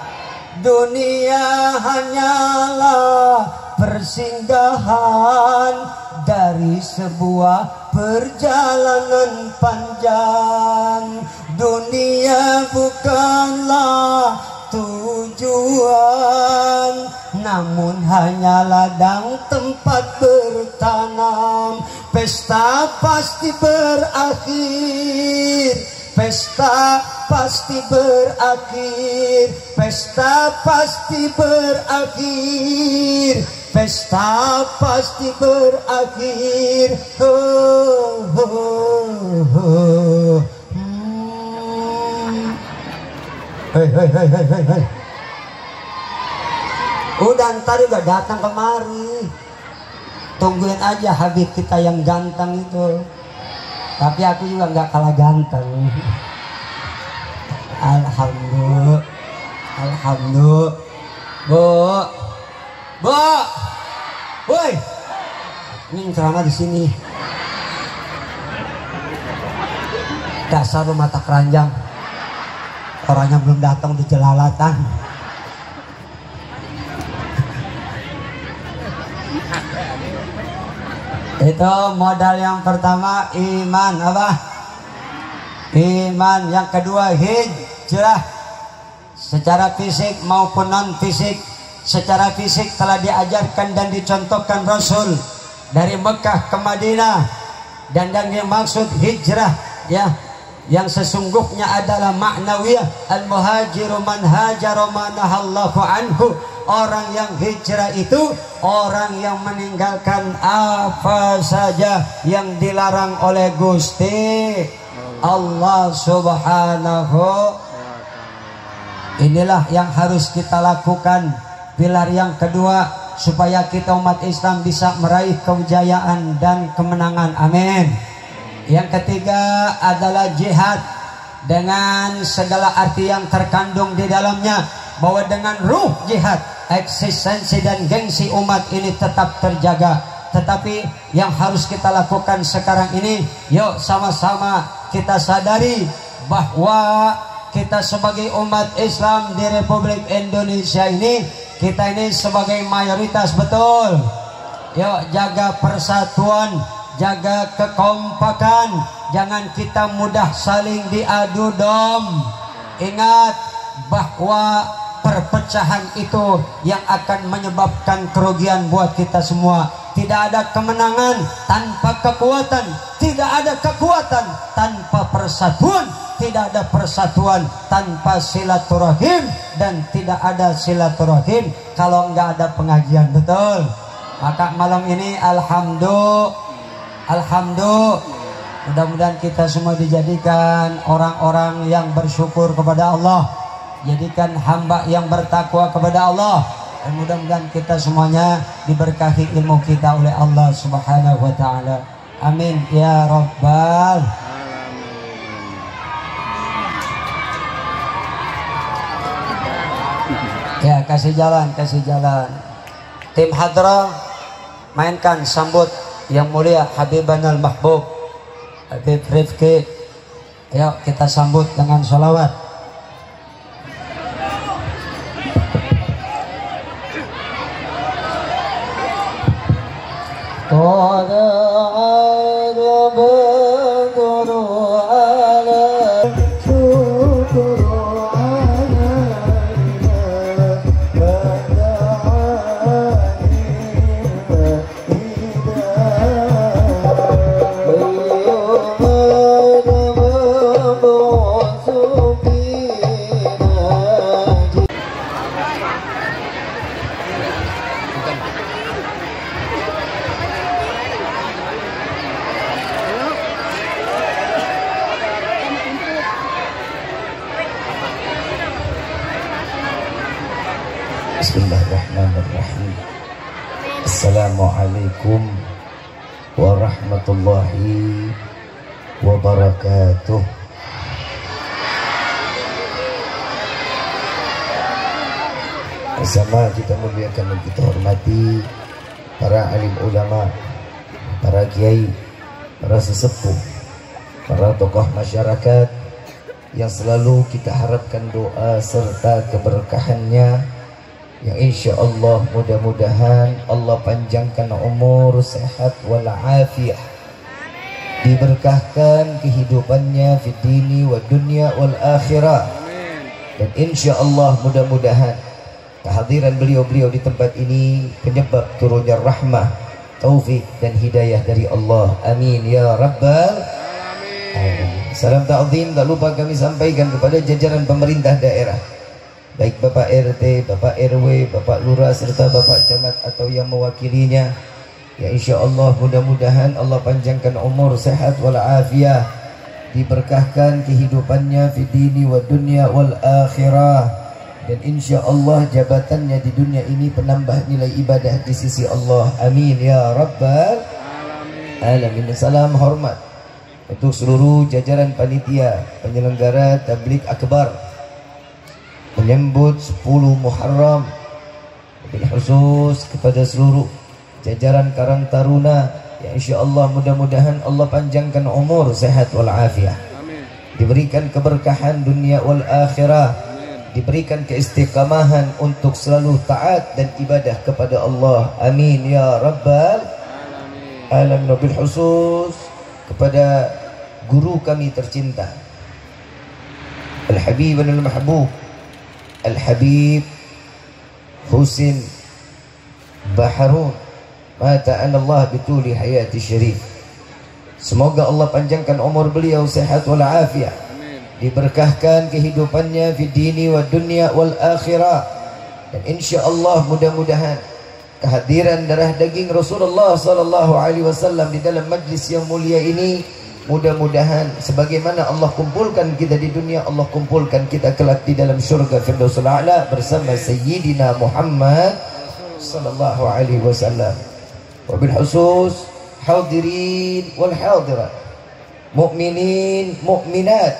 Dunia hanyalah persinggahan dari sebuah perjalanan panjang. Dunia bukanlah tujuan, namun hanya ladang tempat bertanam. Pesta pasti berakhir, pesta pasti berakhir, pesta pasti berakhir, pesta pasti berakhir. Oh, oh, oh. Hei, hei, hei, hei, hei, hei. Udah ntar juga datang kemari. Tungguin aja Habib kita yang ganteng itu. Tapi aku juga nggak kalah ganteng. Alhamdulillah. Alhamdulillah. Bu, bu, woi, ini ceramah di sini. Dasar lu mata keranjang, orangnya belum datang di jelalatan. Itu modal yang pertama iman apa? Iman. Yang kedua hijrah secara fisik maupun non fisik. Secara fisik telah diajarkan dan dicontohkan Rasul dari Mekah ke Madinah, dan yang dimaksud hijrah ya yang sesungguhnya adalah ma'nawiyah. Al-muhajiru man hajara ma nahallahu anhu. Orang yang hijrah itu orang yang meninggalkan apa saja yang dilarang oleh Gusti Allah Subhanahu. Inilah yang harus kita lakukan. Pilar yang kedua supaya kita umat Islam bisa meraih kejayaan dan kemenangan. Amin. Yang ketiga adalah jihad dengan segala arti yang terkandung di dalamnya, bahwa dengan ruh jihad eksistensi dan gengsi umat ini tetap terjaga. Tetapi yang harus kita lakukan sekarang ini, yuk sama-sama kita sadari bahwa kita sebagai umat Islam di Republik Indonesia ini, kita ini sebagai mayoritas, betul. Yuk jaga persatuan, jaga kekompakan, jangan kita mudah saling diadu dom. Ingat bahwa perpecahan itu yang akan menyebabkan kerugian buat kita semua. Tidak ada kemenangan tanpa kekuatan, tidak ada kekuatan tanpa persatuan, tidak ada persatuan tanpa silaturahim, dan tidak ada silaturahim kalau nggak ada pengajian, betul. Maka malam ini alhamdulillah, mudah-mudahan kita semua dijadikan orang-orang yang bersyukur kepada Allah, jadikan hamba yang bertakwa kepada Allah, dan mudah-mudahan kita semuanya diberkahi ilmu kita oleh Allah Subhanahu wa taala. Amin ya rabbal alamin. Ya, kasih jalan. Tim Hadrah mainkan sambut yang mulia Habibanal Mahbub Habib Rifki. Ayo kita sambut dengan sholawat. Bismillahirrahmanirrahim. Assalamualaikum warahmatullahi wabarakatuh. Bersama kita muliakan dan kita hormati para alim ulama, para kiai, para sesepuh, para tokoh masyarakat yang selalu kita harapkan doa serta keberkahannya, yang insya Allah mudah-mudahan Allah panjangkan umur, sehat walafiat, diberkahkan kehidupannya fi dini wa dunya wal akhirah, dan insya Allah mudah-mudahan kehadiran beliau-beliau di tempat ini penyebab turunnya rahmah, taufik dan hidayah dari Allah. Amin ya rabbal alamin. Salam ta'zim tak lupa kami sampaikan kepada jajaran pemerintah daerah, baik Bapak RT, Bapak RW, Bapak Lurah serta Bapak Camat atau yang mewakilinya. Ya insya Allah mudah-mudahan Allah panjangkan umur, sehat walafiat, diberkahkan kehidupannya fi dini wa dunya wal akhirah, dan insya Allah jabatannya di dunia ini penambah nilai ibadah di sisi Allah. Amin ya rabbal alamin. Salam hormat untuk seluruh jajaran panitia penyelenggara tabligh akbar menyambut 10 Muharram bil khusus kepada seluruh jajaran Karang Taruna yang insyaallah mudah-mudahan Allah panjangkan umur, sehat wal afiat. Amin. Diberikan keberkahan dunia wal akhirah. Amin. Diberikan keistiqamahan untuk selalu taat dan ibadah kepada Allah. Amin ya rabbal alamin. Bil khusus kepada guru kami tercinta Al-Habib dan Al-Mahbub Al-Habib Husin Baharun Mata'an Allah bituli hayati syarif. Semoga Allah panjangkan umur beliau, sehat wal afiat. Diberkahkan kehidupannya fi dini wa dunya wal akhirah. Dan insyaallah mudah-mudahan kehadiran darah daging Rasulullah sallallahu alaihi wasallam di dalam majlis yang mulia ini, mudah-mudahan sebagaimana Allah kumpulkan kita di dunia, Allah kumpulkan kita kelak di dalam syurga Firdausul A'la bersama Sayyidina Muhammad sallallahu alaihi wasallam. Wabil khusus hadirin wal hadirat, mu'minin mu'minat,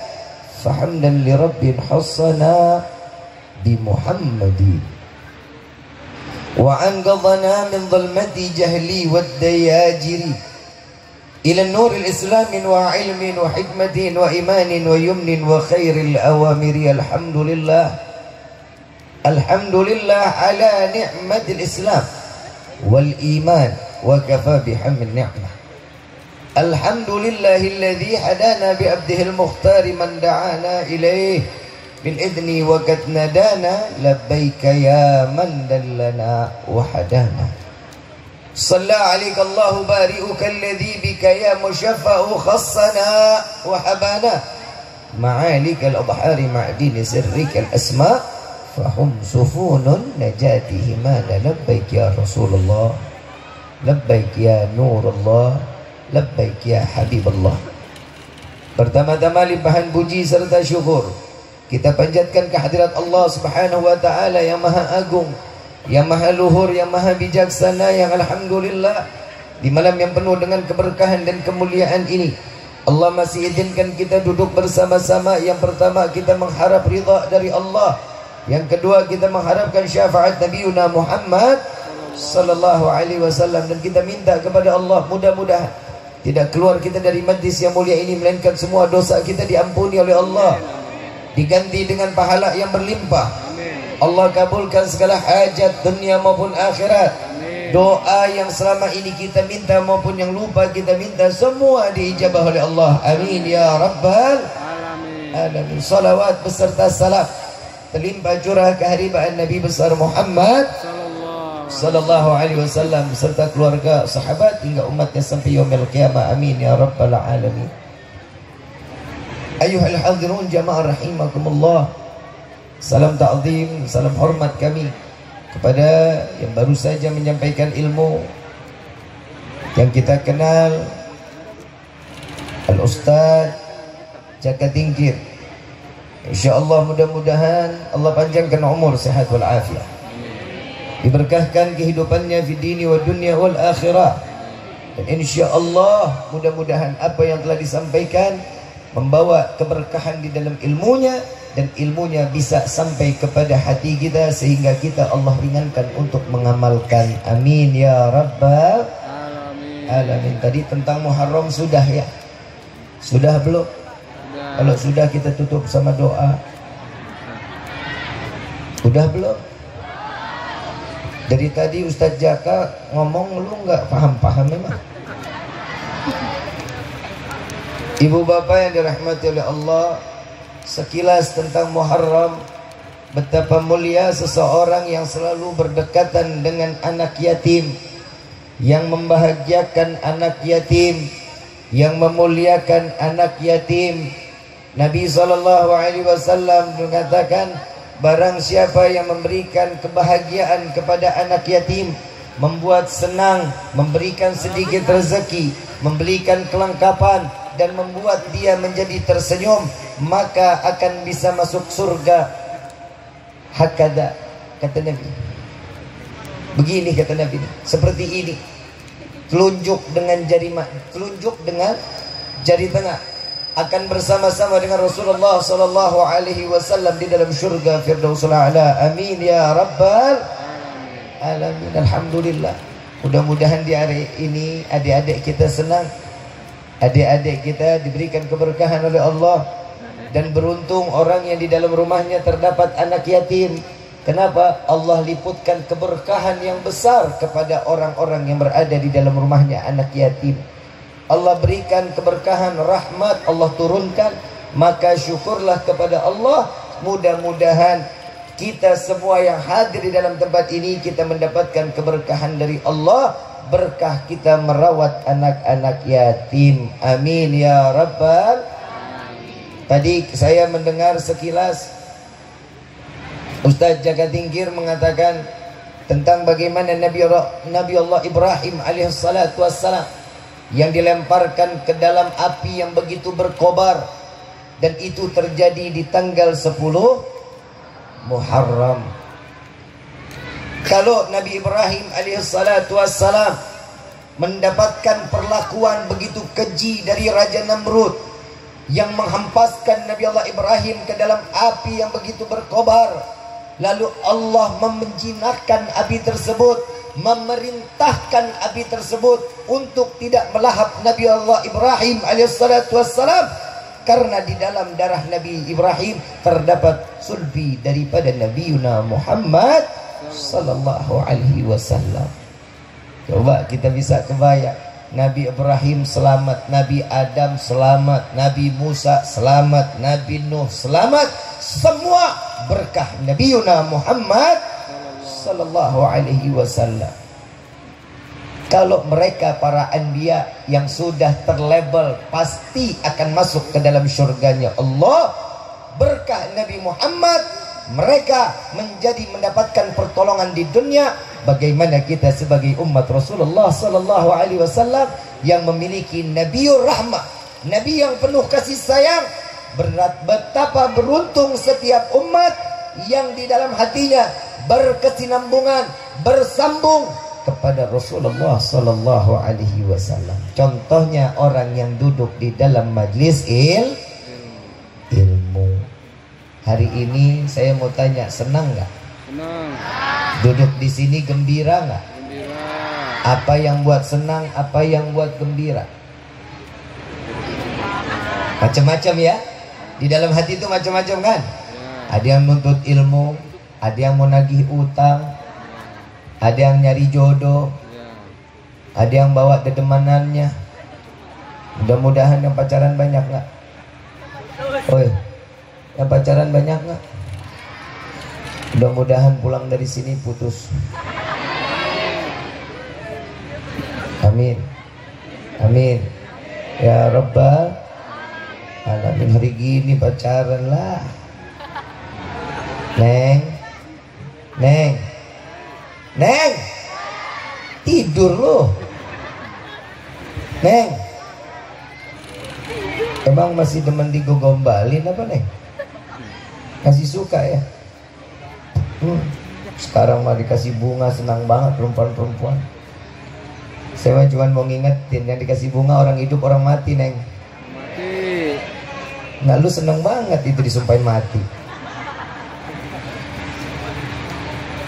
fahamdan li rabbin hassana bi Muhammadin wa anqadhana min dhulmati jahli wad dayajiri ila nuril islamin wa ilmin wa hikmatin wa imanin wa yumnin wa khairil awamiri. Alhamdulillah ala ni'matil islam wal iman wa kafa bihamdil ni'mah. Alhamdulillahilladzi hadana bi abdihil mukhtari man da'ana ilaih bil idni wa katnadana labbaika ya man dallana wa hadana. Salla alaika Allahu bari'uka alladhi bika ya mushaffa'u khassana wa habana ma'alika al-adhari ma'dini sirrika al-asma' fahum sufunun najatihimana. Labbaik ya Rasulullah, labbaik ya Nurullah, labbaik ya Habibullah. Pertama-tama limpahan puji serta syukur kita panjatkan kehadirat Allah Subhanahu wa taala yang maha agung, yang maha luhur, yang maha bijaksana, yang alhamdulillah di malam yang penuh dengan keberkahan dan kemuliaan ini Allah masih izinkan kita duduk bersama-sama. Yang pertama kita mengharap ridha dari Allah, yang kedua kita mengharapkan syafaat Nabi Muhammad sallallahu alaihi wasallam, dan kita minta kepada Allah mudah-mudahan tidak keluar kita dari majlis yang mulia ini melainkan semua dosa kita diampuni oleh Allah, diganti dengan pahala yang berlimpah. Allah kabulkan segala hajat dunia maupun akhirat. Doa yang selama ini kita minta maupun yang lupa kita minta semua diijabah oleh Allah. Amin ya rabbal alamin. Salawat beserta salam terlimpah curah keharibaan Nabi besar Muhammad sallallahu alaihi wasallam beserta keluarga, sahabat hingga umatnya sampai yaumil qiyamah. Amin ya rabbal alamin. Ayuhal hadirun jamaah rahimakumullah, salam ta'zim, salam hormat kami kepada yang baru saja menyampaikan ilmu yang kita kenal, Al-Ustaz Jaka Tingkir. InsyaAllah mudah-mudahan Allah panjangkan umur, sehat wal afiat, diberkahkan kehidupannya fi dini wa dunya wal akhirah, dan insyaallah mudah-mudahan apa yang telah disampaikan membawa keberkahan di dalam ilmunya, dan ilmunya bisa sampai kepada hati kita sehingga kita Allah ringankan untuk mengamalkan. Amin ya rabbal alamin. Tadi tentang Muharram sudah ya? Sudah belum? Kalau sudah kita tutup sama doa. Udah belum? Dari tadi Ustadz Jaka ngomong lu nggak paham-paham memang. Ibu bapak yang dirahmati oleh Allah, sekilas tentang Muharram, betapa mulia seseorang yang selalu berdekatan dengan anak yatim, yang membahagiakan anak yatim, yang memuliakan anak yatim. Nabi SAW mengatakan, barang siapa yang memberikan kebahagiaan kepada anak yatim, membuat senang, memberikan sedikit rezeki, memberikan kelengkapan, dan membuat dia menjadi tersenyum, maka akan bisa masuk surga. Hakada, kata Nabi. Begini kata Nabi, seperti ini. Telunjuk dengan jari tengah akan bersama-sama dengan Rasulullah SAW di dalam syurga Firdausul A'la. Amin ya rabbal alamin. Alhamdulillah. Mudah-mudahan di hari ini adik-adik kita senang, adik-adik kita diberikan keberkahan oleh Allah, dan beruntung orang yang di dalam rumahnya terdapat anak yatim. Kenapa? Allah liputkan keberkahan yang besar kepada orang-orang yang berada di dalam rumahnya anak yatim. Allah berikan keberkahan, rahmat Allah turunkan, maka syukurlah kepada Allah. Mudah-mudahan kita semua yang hadir di dalam tempat ini kita mendapatkan keberkahan dari Allah, berkah kita merawat anak-anak yatim. Amin ya rabbal. Tadi saya mendengar sekilas Ustaz Jaka Tingkir mengatakan tentang bagaimana Nabi Allah Ibrahim alaihissalatu wassalam yang dilemparkan ke dalam api yang begitu berkobar, dan itu terjadi di tanggal 10 Muharram. Kalau Nabi Ibrahim alaihissalatu wassalam mendapatkan perlakuan begitu keji dari Raja Namrud yang menghempaskan Nabi Allah Ibrahim ke dalam api yang begitu berkobar, lalu Allah menjinakkan api tersebut, memerintahkan api tersebut untuk tidak melahap Nabi Allah Ibrahim alaihissalatu wassalam, karena di dalam darah Nabi Ibrahim terdapat sulbi daripada Nabi Muhammad sallallahu alaihi wasallam. Coba kita bisa kebayang, Nabi Ibrahim selamat, Nabi Adam selamat, Nabi Musa selamat, Nabi Nuh selamat, semua berkah Nabi Muhammad sallallahu alaihi wasallam. Kalau mereka para anbiya yang sudah terlabel pasti akan masuk ke dalam syurganya Allah, berkah Nabi Muhammad mereka mendapatkan pertolongan di dunia. Bagaimana kita sebagai umat Rasulullah sallallahu alaihi wasallam yang memiliki Nabiur Rahmah, Nabi yang penuh kasih sayang, betapa beruntung setiap umat yang di dalam hatinya berkesinambungan, bersambung kepada Rasulullah sallallahu alaihi wasallam. Contohnya orang yang duduk di dalam majlis ilmu. Hari ini saya mau tanya, senang nggak? Senang. Duduk di sini gembira nggak? Gembira. Apa yang buat senang, apa yang buat gembira? Macam-macam ya. Di dalam hati itu macam-macam kan? Ya. Ada yang nuntut ilmu, ada yang mau nagih utang, ada yang nyari jodoh, Ya. ada yang bawa dedemanannya. Mudah-mudahan yang pacaran banyak nggak? Oi, yang pacaran banyak nggak? Mudah-mudahan pulang dari sini putus. Amin, amin. Ya Rabbal alamin. Hari gini pacaran lah. Neng, tidur lo. Neng, emang masih demen digombalin apa Neng? Kasih suka ya? Sekarang mah dikasih bunga senang banget perempuan-perempuan. Saya cuma mau ngingetin, yang dikasih bunga orang hidup orang mati Neng. Mati. Nah lu seneng banget itu disumpahin mati.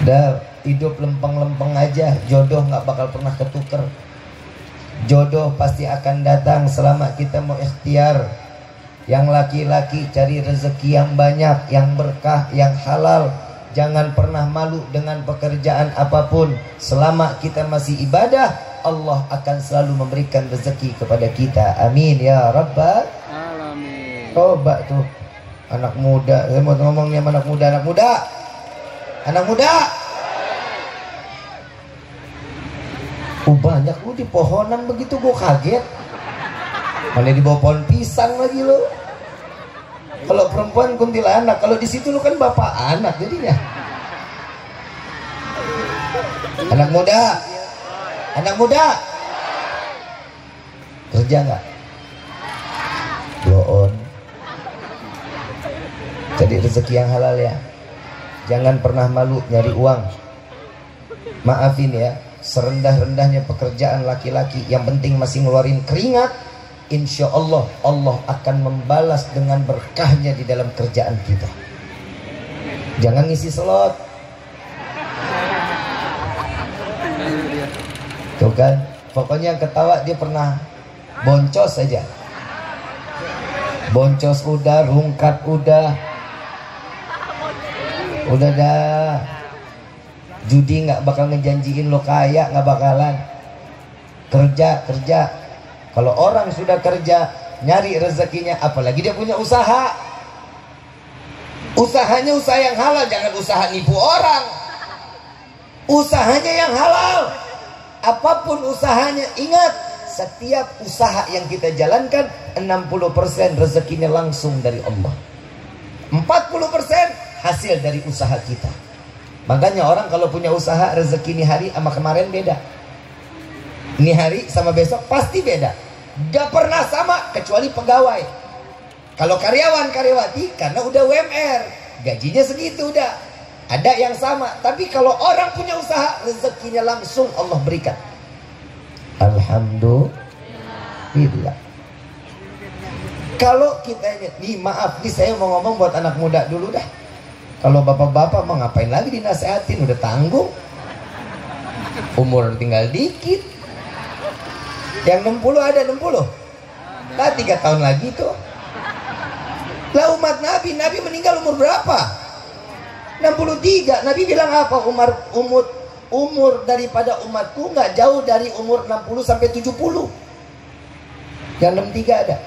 Udah hidup lempeng-lempeng aja, jodoh nggak bakal pernah ketuker. Jodoh pasti akan datang selama kita mau ikhtiar. Yang laki-laki cari rezeki yang banyak, yang berkah, yang halal. Jangan pernah malu dengan pekerjaan apapun. Selama kita masih ibadah, Allah akan selalu memberikan rezeki kepada kita. Amin ya Rabbal Alamin. Coba tuh anak muda, saya mau ngomong nih sama anak muda, anak muda. Banyak lu di pohonan begitu, gue kaget. Mana di bawah pohon pisang lagi lo. Kalau perempuan kuntilanak, kalau di situ lu kan bapak anak jadinya. Anak muda, kerja nggak? Blow on. Jadi rezeki yang halal ya. Jangan pernah malu nyari uang. Maafin ya, serendah-rendahnya pekerjaan laki-laki, yang penting masih ngeluarin keringat, insya Allah Allah akan membalas dengan berkahnya di dalam kerjaan kita. Jangan ngisi slot. Tuh kan, pokoknya yang ketawa dia pernah boncos saja. Boncos udah, rungkat udah dah. Judi nggak bakal ngejanjiin lo kaya, nggak bakalan. Kerja. Kalau orang sudah kerja, nyari rezekinya, apalagi dia punya usaha. Usahanya usaha yang halal, jangan usaha nipu orang. Usahanya yang halal. Apapun usahanya, ingat, setiap usaha yang kita jalankan 60% rezekinya langsung dari Allah. 40% hasil dari usaha kita. Makanya orang kalau punya usaha, rezeki ini hari sama kemarin beda. Ini hari sama besok pasti beda. Gak pernah sama kecuali pegawai. Kalau karyawan karyawati karena udah UMR, gajinya segitu udah. Ada yang sama. Tapi kalau orang punya usaha, rezekinya langsung Allah berikan. Alhamdulillah. Kalau kita ini, maaf nih saya mau ngomong buat anak muda dulu dah. Kalau bapak-bapak mau ngapain lagi dinasehatin, udah tanggung. Umur tinggal dikit. Yang 60 ada 60. Nah 3 tahun lagi tuh. Lah umat Nabi meninggal umur berapa? 63. Nabi bilang apa? Umur daripada umatku nggak jauh dari umur 60 sampai 70. Yang 63 ada.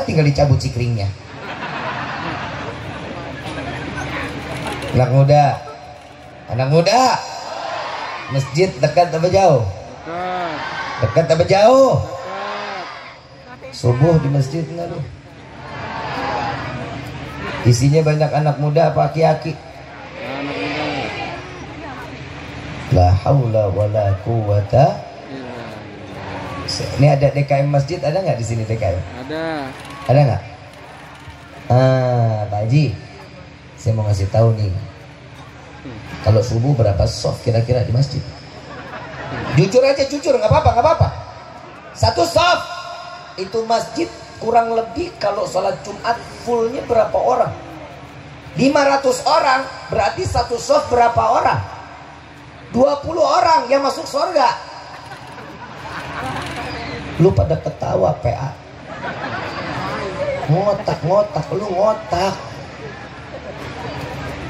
Tinggal dicabut cikringnya. Anak muda, masjid dekat apa jauh? Dekat apa jauh? Subuh di masjid nggak tuh? Isinya banyak anak muda apa aki-aki? La haula wala quwata. Ini ada DKM masjid, ada nggak di sini DKM? Ada nggak? Pak Haji, saya mau ngasih tahu nih. Kalau subuh berapa soft kira-kira di masjid? Jujur aja, nggak apa-apa. 1 soft itu masjid kurang lebih kalau sholat Jumat fullnya berapa orang? 500 orang, berarti 1 soft berapa orang? 20 orang yang masuk surga. Lu pada ketawa PA. Ngotak, lu ngotak.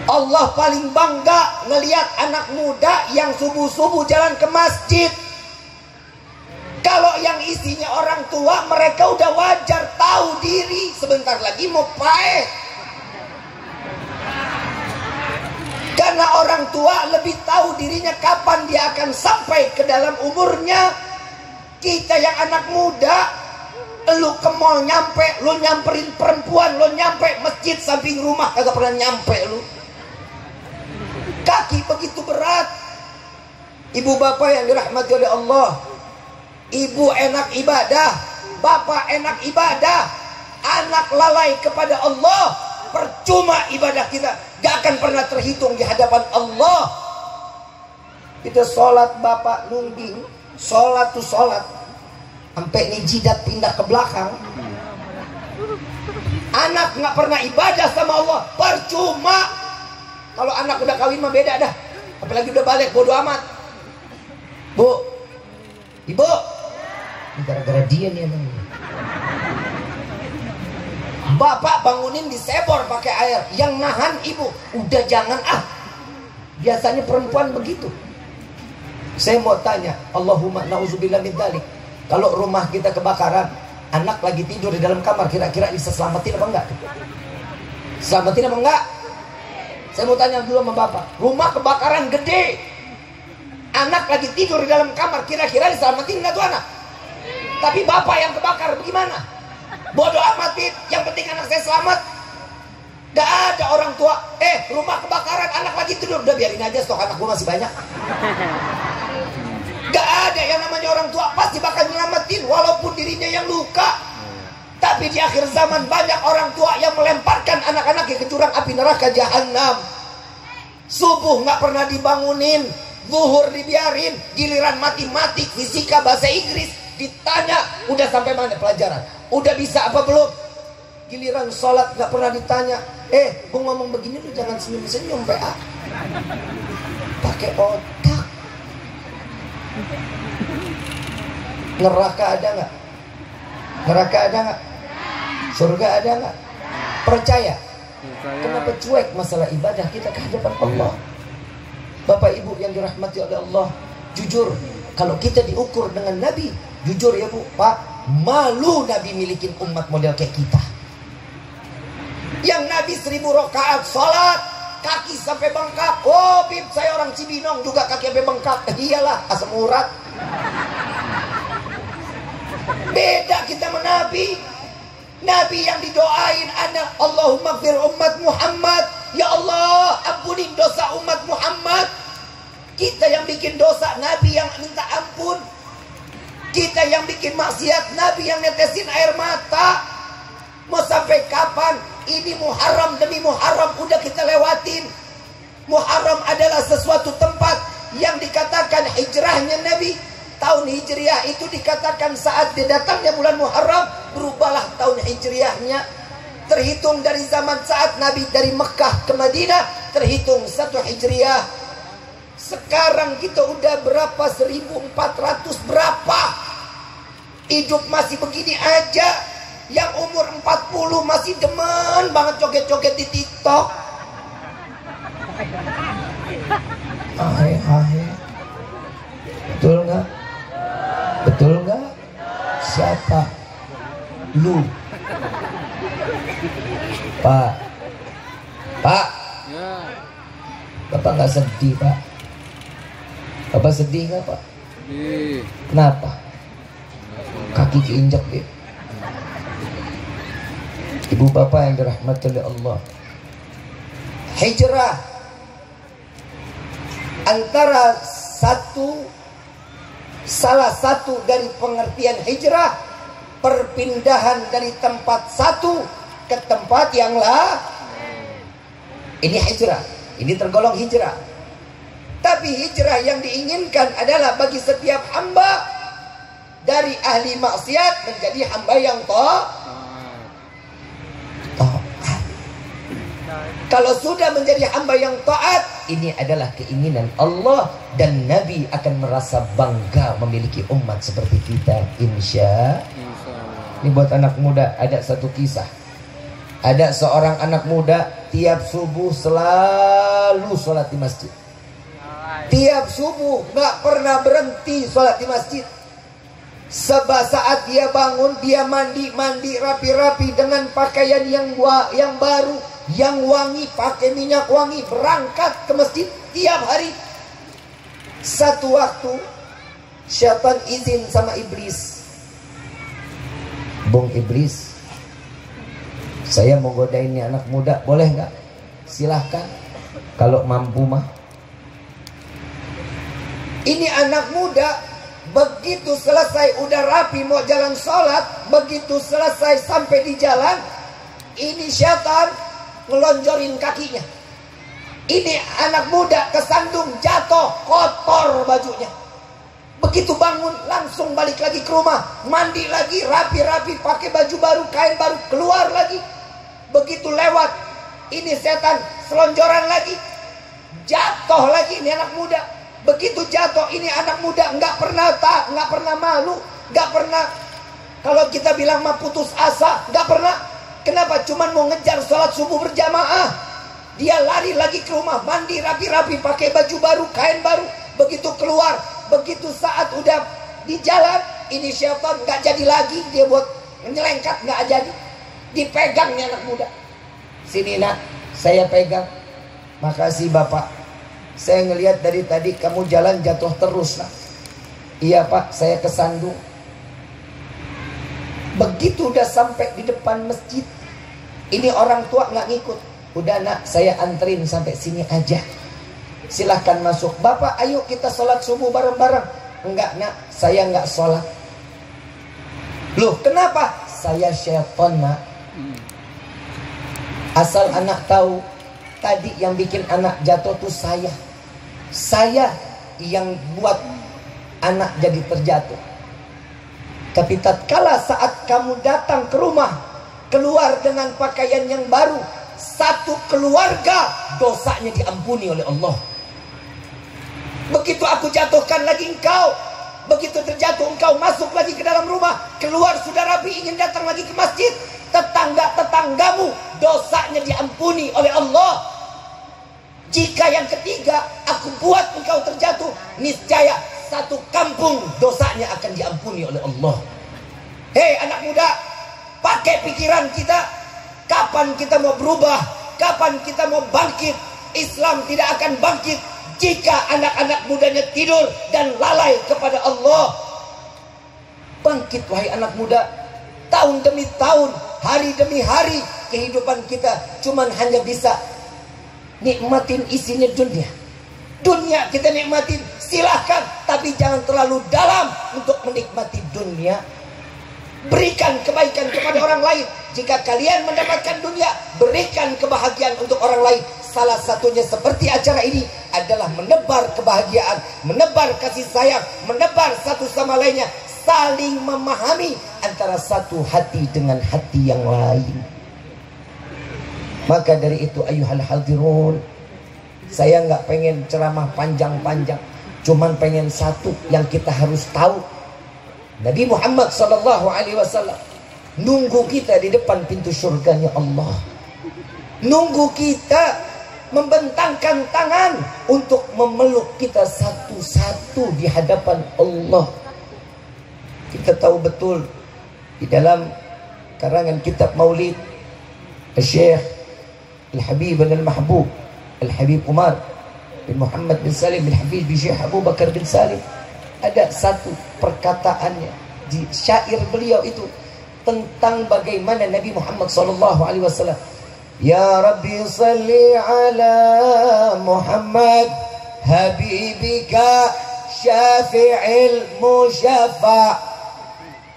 Allah paling bangga ngelihat anak muda yang subuh-subuh jalan ke masjid. Kalau yang isinya orang tua, mereka udah wajar, tahu diri, sebentar lagi mau paeh. Karena orang tua lebih tahu dirinya kapan dia akan sampai ke dalam umurnya. Kita yang anak muda, lu ke mall nyampe, lu nyamperin perempuan, lu nyampe masjid samping rumah kagak pernah nyampe lu. Kaki begitu berat. Ibu bapak yang dirahmati oleh Allah, ibu enak ibadah, bapak enak ibadah, anak lalai kepada Allah, percuma ibadah kita, gak akan pernah terhitung di hadapan Allah. Kita sholat bapak nungging, sholat tuh sholat sampai nih jidat pindah ke belakang. Anak gak pernah ibadah sama Allah, percuma. Kalau anak udah kawin mah beda dah. Apalagi udah balik, bodo amat. Bu, ibu, gara-gara dia nih emang. Bapak bangunin disebor pakai air, yang nahan ibu. Udah jangan Biasanya perempuan begitu. Saya mau tanya, Allahumma na'udzubillah min dzalik. Kalau rumah kita kebakaran, anak lagi tidur di dalam kamar, kira-kira bisa selamatin apa enggak? Selamatin apa enggak? Saya mau tanya dulu sama bapak, rumah kebakaran gede, anak lagi tidur di dalam kamar, kira-kira diselamatin nggak tuh anak? Tapi bapak yang kebakar bagaimana? Bodoh amatin, yang penting anak saya selamat. Gak ada orang tua, rumah kebakaran, anak lagi tidur, udah biarin aja, stok anak gue masih banyak. Gak ada yang namanya orang tua, pasti bakal nyelamatin walaupun dirinya yang luka. Tapi di akhir zaman banyak orang tua yang melemparkan anak-anaknya ke jurang api neraka jahanam. Subuh nggak pernah dibangunin, zuhur dibiarin, giliran matematik, fisika, bahasa Inggris ditanya, udah sampai mana pelajaran? Udah bisa apa belum? Giliran sholat nggak pernah ditanya. Gue ngomong begini lu jangan senyum-senyum PA. Pakai otak. Neraka ada nggak? Neraka ada nggak? Surga ada nggak? Percaya? Kenapa cuek masalah ibadah kita ke hadapan Allah? Bapak Ibu yang dirahmati oleh Allah, jujur, kalau kita diukur dengan Nabi, jujur ya Bu, Pak, malu Nabi milikin umat model kayak kita. Yang Nabi 1000 rakaat sholat, kaki sampai bengkak. Oh Bib, saya orang Cibinong juga kaki sampai bengkak. Iyalah, asam urat. Beda kita sama Nabi. Nabi yang didoain anak, Allahumma gfir umat Muhammad, ya Allah ampunin dosa umat Muhammad. Kita yang bikin dosa, Nabi yang minta ampun. Kita yang bikin maksiat, Nabi yang netesin air mata. Mau sampai kapan? Ini Muharram demi Muharram udah kita lewatin. Muharram adalah sesuatu tempat yang dikatakan hijrahnya Nabi. Tahun Hijriah itu dikatakan saat datangnya bulan Muharram, berubahlah tahun Hijriahnya. Terhitung dari zaman saat Nabi dari Mekah ke Madinah, terhitung 1 Hijriah. Sekarang kita udah berapa? 1400 berapa? Hidup masih begini aja. Yang umur 40 masih demen banget joget-joget di TikTok. Ahe. Betul nggak? Betul nggak? Siapa? Lu. Pak. Ya. Bapak nggak sedih Pak? Bapak sedih nggak Pak? Sedih. Kenapa? Kaki keinjak deh. Ibu bapak yang dirahmati oleh Allah, hijrah antara salah satu dari pengertian hijrah, perpindahan dari tempat satu ke tempat yang lain. Ini hijrah, ini tergolong hijrah. Tapi hijrah yang diinginkan adalah bagi setiap hamba dari ahli maksiat menjadi hamba yang taat. Kalau sudah menjadi hamba yang taat, ini adalah keinginan Allah, dan Nabi akan merasa bangga memiliki umat seperti kita, insya Allah. Ini buat anak muda, ada satu kisah. Ada seorang anak muda tiap subuh selalu sholat di masjid. Tiap subuh gak pernah berhenti sholat di masjid. Sebab saat dia bangun, dia mandi rapi-rapi dengan pakaian yang baru, yang wangi, pakai minyak wangi, berangkat ke masjid tiap hari. Satu waktu syaitan izin sama iblis. Bung Iblis, saya mau godain ini anak muda, boleh nggak? Silahkan, kalau mampu mah. Ini anak muda begitu selesai udah rapi mau jalan sholat, begitu selesai sampai di jalan, ini syaitan ngelonjorin kakinya. Ini anak muda kesandung, jatuh, kotor bajunya. Begitu bangun langsung balik lagi ke rumah, mandi lagi, rapi-rapi, pakai baju baru, kain baru, keluar lagi. Begitu lewat, ini setan selonjoran lagi, jatuh lagi ini anak muda. Begitu jatuh, ini anak muda nggak pernah malu, nggak pernah, kalau kita bilang mah putus asa, nggak pernah. Kenapa? Cuman mau ngejar sholat subuh berjamaah. Dia lari lagi ke rumah, mandi rapi-rapi, pakai baju baru, kain baru. Begitu keluar, begitu saat udah di jalan, ini syaitan nggak jadi lagi, dia buat nyelengkat, nggak jadi. Dipegangnya anak muda. Sini nak, saya pegang. Makasih bapak. Saya ngelihat dari tadi kamu jalan jatuh terus nak. Iya pak, saya kesandung. Begitu udah sampai di depan masjid, ini orang tua nggak ngikut. Udah nak, saya anterin sampai sini aja. Silahkan masuk. Bapak, ayo kita sholat subuh bareng-bareng. Enggak nak, saya nggak sholat. Loh, kenapa? Saya syaitan nak. Asal anak tahu, tadi yang bikin anak jatuh tuh saya. Saya yang buat anak jadi terjatuh. Tapi tatkala saat kamu datang ke rumah, keluar dengan pakaian yang baru, satu keluarga dosanya diampuni oleh Allah. Begitu aku jatuhkan lagi engkau, begitu terjatuh engkau masuk lagi ke dalam rumah, keluar sudah rapi ingin datang lagi ke masjid, tetangga-tetanggamu dosanya diampuni oleh Allah. Jika yang ketiga aku buat engkau terjatuh, niscaya satu kampung dosanya akan diampuni oleh Allah. Hei anak muda, pakai pikiran kita. Kapan kita mau berubah? Kapan kita mau bangkit? Islam tidak akan bangkit jika anak-anak mudanya tidur dan lalai kepada Allah. Bangkit wahai anak muda. Tahun demi tahun, hari demi hari, kehidupan kita cuman hanya bisa nikmatin isinya dunia. Dunia kita nikmatin, silahkan, tapi jangan terlalu dalam untuk menikmati dunia. Berikan kebaikan kepada orang lain. Jika kalian mendapatkan dunia, berikan kebahagiaan untuk orang lain. Salah satunya seperti acara ini adalah menebar kebahagiaan, menebar kasih sayang, menebar satu sama lainnya, saling memahami antara satu hati dengan hati yang lain. Maka dari itu ayuhal hadirun, saya nggak pengen ceramah panjang-panjang, cuman pengen satu yang kita harus tahu. Nabi Muhammad SAW nunggu kita di depan pintu surganya Allah. Nunggu kita membentangkan tangan untuk memeluk kita satu-satu di hadapan Allah. Kita tahu betul di dalam karangan kitab Maulid Syekh Al-Habib Al-Mahbub Al-Habib Umar bin Muhammad bin Salim bin Hafiz bin Syekh Abu Bakar bin Salim, ada satu perkataannya di syair beliau itu tentang bagaimana Nabi Muhammad SAW, Ya Rabbi salli ala Muhammad Habibika Syafi'il Musyafa',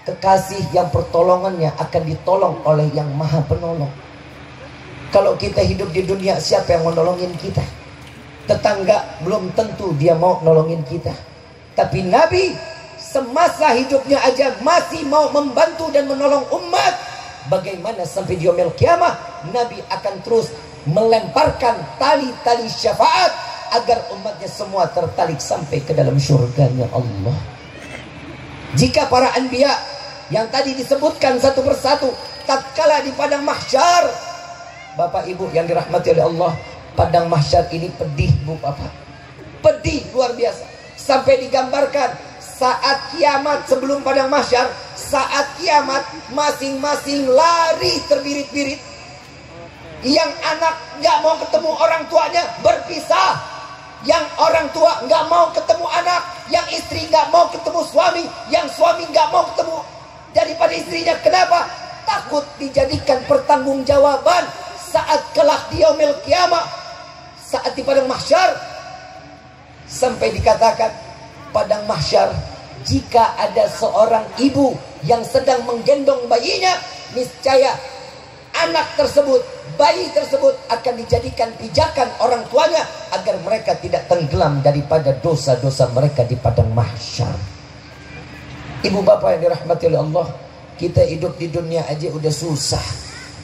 kekasih yang pertolongannya akan ditolong oleh yang maha penolong. Kalau kita hidup di dunia, siapa yang mau nolongin kita? Tetangga belum tentu dia mau nolongin kita. Tapi Nabi semasa hidupnya aja masih mau membantu dan menolong umat. Bagaimana sampai di yaumil kiamah Nabi akan terus melemparkan tali-tali syafaat agar umatnya semua tertarik sampai ke dalam surganya Allah. Jika para anbiya yang tadi disebutkan satu persatu tatkala di padang mahsyar, Bapak Ibu yang dirahmati oleh Allah, padang mahsyar ini pedih Bu Bapak, pedih luar biasa. Sampai digambarkan saat kiamat, sebelum padang mahsyar, saat kiamat masing-masing lari terbirit-birit. Yang anak nggak mau ketemu orang tuanya berpisah, yang orang tua nggak mau ketemu anak, yang istri nggak mau ketemu suami, yang suami nggak mau ketemu daripada istrinya. Kenapa? Takut dijadikan pertanggungjawaban saat kelak di yaumil kiamah, saat di padang mahsyar. Sampai dikatakan padang mahsyar, jika ada seorang ibu yang sedang menggendong bayinya, niscaya anak tersebut, bayi tersebut akan dijadikan pijakan orang tuanya agar mereka tidak tenggelam daripada dosa-dosa mereka di padang mahsyar. Ibu bapak yang dirahmati oleh Allah, kita hidup di dunia aja udah susah,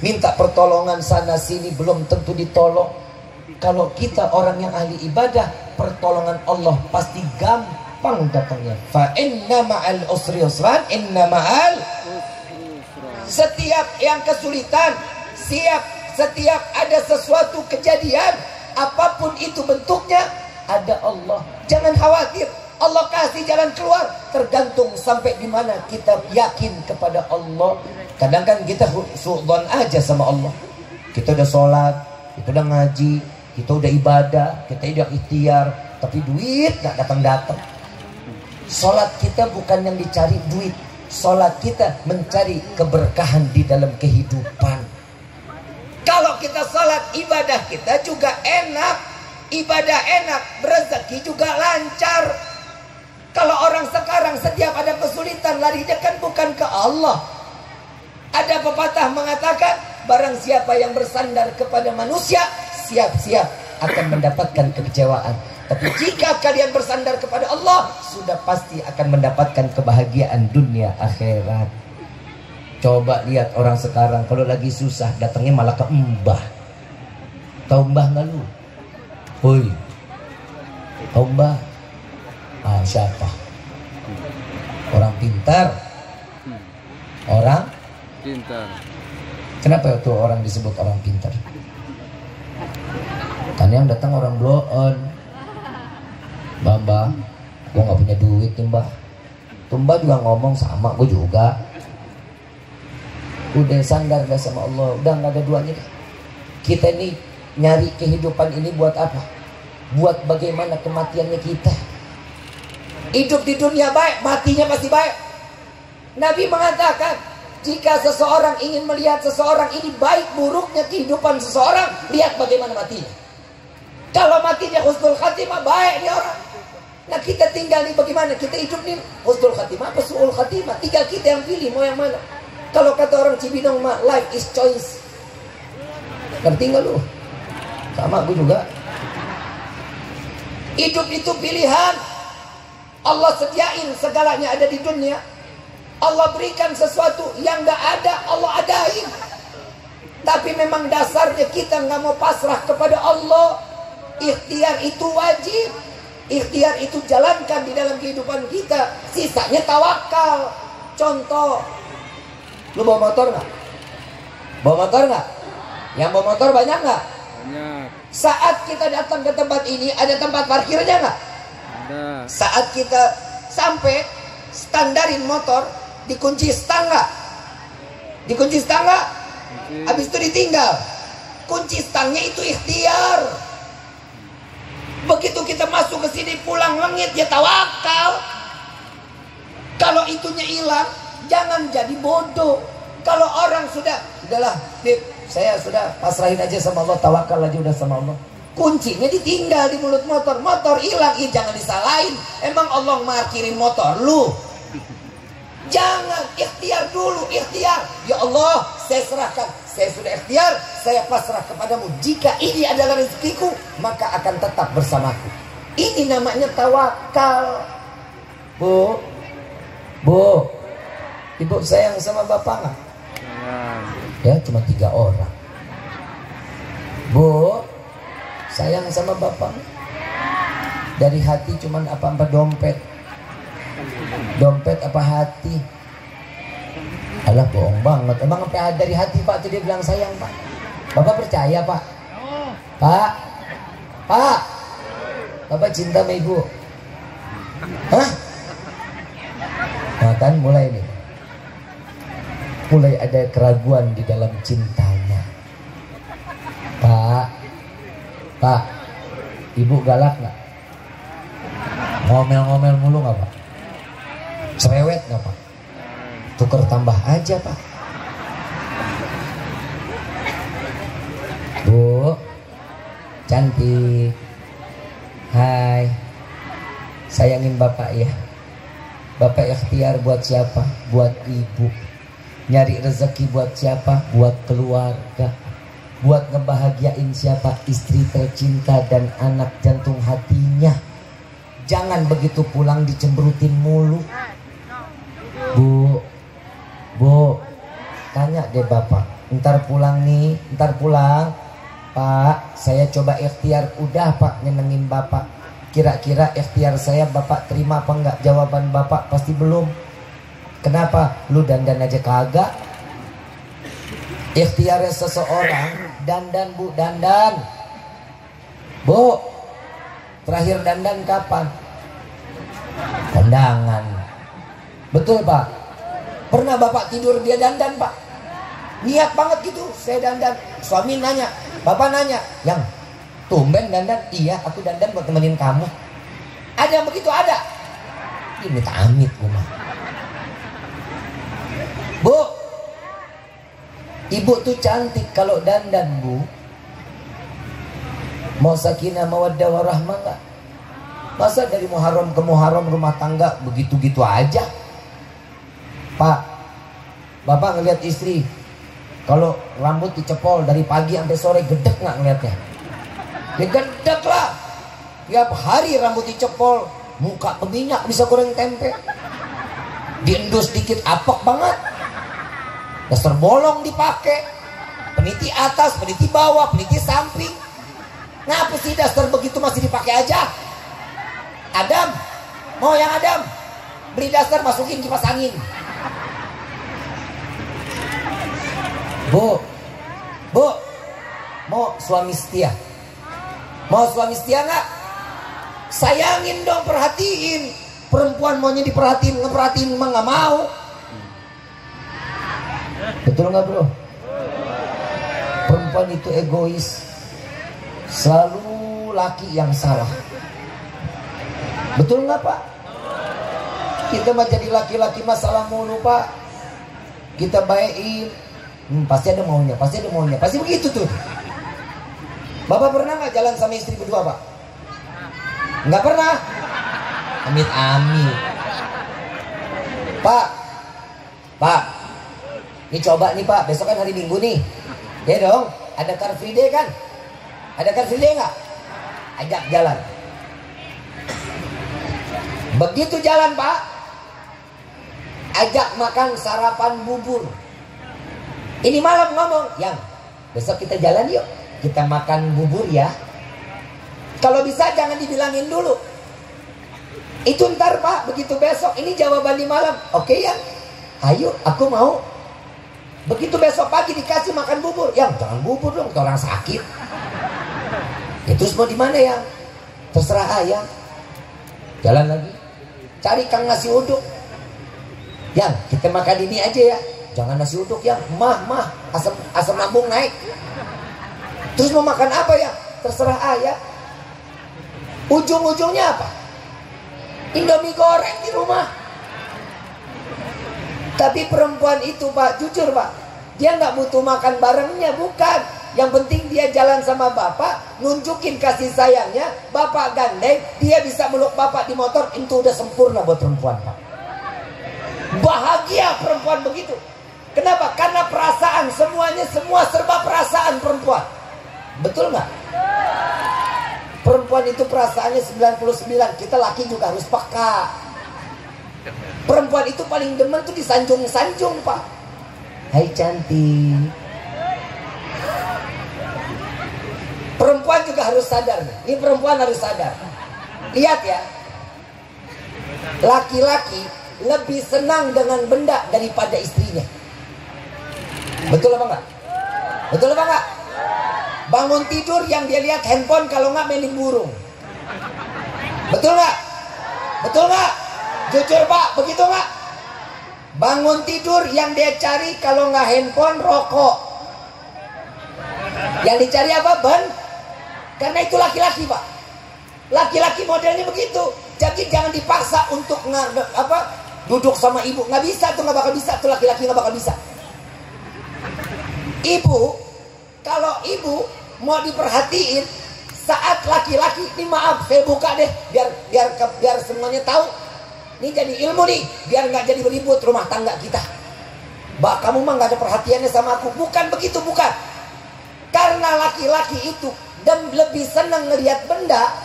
minta pertolongan sana sini belum tentu ditolong. Kalau kita orang yang ahli ibadah, pertolongan Allah pasti gampang datangnya. Fa inna ma'al usri yusran, inna ma'al. Setiap yang kesulitan, setiap ada sesuatu kejadian, apapun itu bentuknya, ada Allah. Jangan khawatir, Allah kasih jalan keluar. Tergantung sampai di mana kita yakin kepada Allah. Kadang kan kita suudzon aja sama Allah. Kita udah sholat, kita udah ngaji, kita udah ibadah, kita udah ikhtiar, tapi duit gak datang-datang. Sholat kita bukan yang dicari duit, sholat kita mencari keberkahan di dalam kehidupan. Kalau kita sholat, ibadah kita juga enak, ibadah enak, rezeki juga lancar. Kalau orang sekarang setiap ada kesulitan larinya kan bukan ke Allah. Ada pepatah mengatakan, barang siapa yang bersandar kepada manusia, siap-siap akan mendapatkan kekecewaan. Tapi jika kalian bersandar kepada Allah, sudah pasti akan mendapatkan kebahagiaan dunia akhirat. Coba lihat orang sekarang, kalau lagi susah datangnya malah ke mbah. Tahu mbah nggak lu? Hoi, tahu mbah? Orang siapa? Orang pintar. Orang Pintar. kenapa itu orang disebut orang pintar? Kan yang datang orang blow on. Mbak, gue nggak punya duit nih mbak. Tuh mbak juga ngomong sama gue juga. Udah sandar dah sama Allah, udah nggak ada duanya dah. Kita ini nyari kehidupan ini buat apa? Buat bagaimana kematiannya kita. Hidup di dunia baik, matinya pasti baik. Nabi mengatakan, jika seseorang ingin melihat seseorang ini baik buruknya kehidupan seseorang, lihat bagaimana matinya. Kalau matinya husnul khatimah, baik dia orang. Nah kita tinggal nih bagaimana? Kita hidup nih husnul khatimah apa su'ul khatimah? Tinggal kita yang pilih mau yang mana. Kalau kata orang Cibinong mah, life is choice. Ngerti nggak lu? Sama gue juga. Hidup itu pilihan. Allah sediain segalanya ada di dunia. Allah berikan sesuatu yang nggak ada, Allah adain. Tapi memang dasarnya kita nggak mau pasrah kepada Allah. Ikhtiar itu wajib. Ikhtiar itu jalankan di dalam kehidupan kita. Sisanya tawakal. Contoh, lu bawa motor nggak? Bawa motor nggak? Yang bawa motor banyak nggak? Banyak. Saat kita datang ke tempat ini, ada tempat parkirnya nggak? Ada. Saat kita sampai, standarin motor, dikunci stang nggak? Dikunci stang nggak? Habis itu ditinggal. Kunci stangnya itu ikhtiar. Begitu kita masuk ke sini pulang lengit ya tawakal. Kalau itunya hilang, jangan jadi bodoh. Kalau orang udahlah, Bib, saya sudah pasrahin aja sama Allah, tawakal aja udah sama Allah. Kuncinya ditinggal di mulut motor, motor hilang, jangan disalahin. Emang Allah markirin motor lu? Jangan, ikhtiar dulu, ikhtiar. Ya Allah, saya serahkan, saya sudah ikhtiar, saya pasrah kepadamu. Jika ini adalah rezekiku, maka akan tetap bersamaku. Ini namanya tawakal. Bu, ibu sayang sama bapak nggak? Sayang. Ya, cuma 3 orang. Bu, sayang sama bapak? Dari hati cuman apa dompet? Dompet apa hati? Alah bohong banget. Emang sampai dari hati pak tuh dia bilang sayang pak. Bapak percaya pak? Pak, bapak cinta sama ibu? Hah? Nah kan mulai nih. Mulai ada keraguan di dalam cintanya. Pak, ibu galak nggak? Ngomel-ngomel mulu nggak pak? Cerewet nggak pak? Tuker tambah aja pak. Bu, cantik. Hai, sayangin bapak ya. Bapak ikhtiar buat siapa? Buat ibu. Nyari rezeki buat siapa? Buat keluarga. Buat ngebahagiain siapa? Istri tercinta dan anak jantung hatinya. Jangan begitu pulang dicemberutin mulu. Bu, tanya deh bapak. Ntar pulang nih, ntar pulang. Pak, saya coba ikhtiar. Udah pak, nyenengin bapak. Kira-kira ikhtiar saya bapak terima apa enggak? Jawaban bapak pasti belum. Kenapa? Lu dandan aja kagak. Ikhtiarnya seseorang, dandan bu, dandan. Bu, terakhir dandan kapan? Kondangan. Betul pak? Pernah bapak tidur dia dandan pak? Niat banget gitu, saya dandan. Suami nanya, bapak nanya, yang tumben dandan? Iya, aku dandan buat temenin kamu. Ada yang begitu? Ada. Ini amit gue mah. Bu, ibu tuh cantik kalau dandan bu. Mau sakinah mawaddah warahmah nggak? Masa dari Muharram ke Muharram rumah tangga begitu-gitu aja? Pak, bapak ngeliat istri kalau rambut dicepol dari pagi sampai sore, gedek nggak ngeliatnya? Ya gedek lah. Tiap hari rambut dicepol, muka berminyak bisa goreng tempe. Diendus dikit apok banget. Daster bolong dipakai. Peniti atas, peniti bawah, peniti samping. Ngapa sih daster begitu masih dipakai aja? Adam, Mau yang adem? Beli daster, masukin kipas angin. Bu, mau suami setia? Mau suami setia nggak? Sayangin dong, perhatiin. Perempuan maunya diperhatiin, ngeperhatiin emang nggak mau. Betul nggak bro? Perempuan itu egois. Selalu laki yang salah. Betul nggak pak? Kita mah jadi laki-laki masalah mulu pak. Kita baikin, pasti ada maunya, pasti begitu tuh. Bapak pernah nggak jalan sama istri berdua pak? Nggak pernah. Amit-amit. Pak, ini coba nih pak, besok kan hari Minggu nih, ya dong, ada Car Free Day kan? Ada Car Free Day nggak? Ajak jalan. Begitu jalan pak, ajak makan sarapan bubur. Ini malam ngomong, yang besok kita jalan yuk, kita makan bubur ya. Kalau bisa jangan dibilangin dulu. Itu ntar pak, begitu besok. Ini jawaban di malam. Oke ya, ayo aku mau. Begitu besok pagi dikasih makan bubur, yang jangan bubur dong, kita orang sakit. Itu semua di mana ya? Terserah ayah. Jalan lagi, cari kang nasi uduk. Yang kita makan ini aja ya, jangan nasi uduk yang mah asam lambung naik. Terus mau makan apa ya? Terserah ayah. Ujung-ujungnya apa? Indomie goreng di rumah. Tapi perempuan itu pak, jujur pak, dia nggak butuh makan barengnya, bukan. Yang penting dia jalan sama bapak, nunjukin kasih sayangnya, bapak gandeng, dia bisa meluk bapak di motor, itu udah sempurna buat perempuan pak. Bahagia perempuan begitu. Kenapa? Karena perasaan, semua serba perasaan perempuan. Betul nggak? Perempuan itu perasaannya 99, kita laki juga harus peka. Perempuan itu paling demen tuh disanjung-sanjung pak. Hai cantik. Perempuan juga harus sadar nih. Ini perempuan harus sadar. Lihat ya, laki-laki lebih senang dengan benda daripada istrinya. Betul apa enggak? Betul apa enggak? Bangun tidur yang dia lihat handphone, kalau nggak mainin burung. Betul nggak? Betul nggak? Jujur pak, begitu nggak? Bangun tidur yang dia cari kalau nggak handphone, rokok. Yang dicari apa? Karena itu laki-laki pak. Laki-laki modelnya begitu. Jadi jangan dipaksa untuk duduk sama ibu. Nggak bisa tuh, nggak bakal bisa tuh, laki-laki nggak bakal bisa. Ibu, kalau ibu mau diperhatiin saat laki-laki, ini maaf saya buka deh biar semuanya tahu. Ini jadi ilmu nih, biar nggak jadi beribut rumah tangga kita. Mbak, kamu mah nggak ada perhatiannya sama aku. Bukan begitu, bukan. Karena laki-laki itu dan lebih senang ngelihat benda.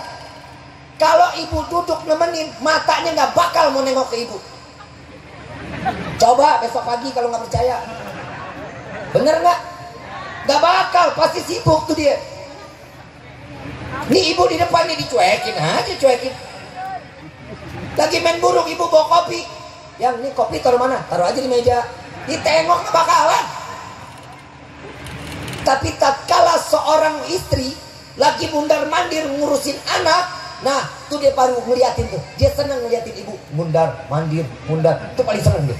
Kalau ibu duduk nemenin, matanya nggak bakal mau nengok ke ibu. Coba besok pagi kalau nggak percaya. Bener nggak? Gak bakal, pasti sibuk tuh dia. Nih ibu di depan nih dicuekin aja, cuekin. Lagi main burung, ibu bawa kopi. Yang ini kopi taruh mana? Taruh aja di meja. Ditengok gak bakalan. Tapi tatkala seorang istri lagi mundar mandir ngurusin anak, nah tuh dia baru ngeliatin tuh. Dia senang ngeliatin ibu mundar mandir, itu paling seneng dia.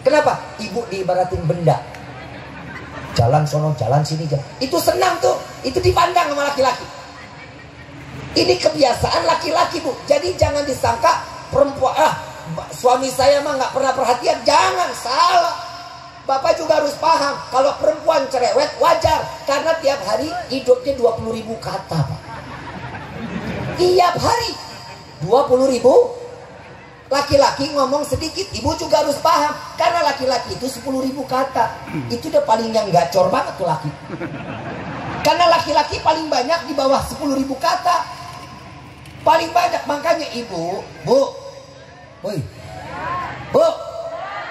Kenapa? Ibu diibaratin benda. Jalan sono, jalan sini, jalan. Itu senang tuh, itu dipandang sama laki-laki. Ini kebiasaan laki-laki bu. Jadi jangan disangka perempuan, suami saya mah nggak pernah perhatian. Jangan, salah. Bapak juga harus paham, kalau perempuan cerewet wajar, karena tiap hari hidupnya 20.000 kata pak. Tiap hari 20.000. Laki-laki ngomong sedikit, ibu juga harus paham, karena laki-laki itu 10.000 kata. Itu udah paling yang gacor banget tuh laki. Karena laki-laki paling banyak di bawah 10.000 kata. Paling banyak, makanya ibu, bu,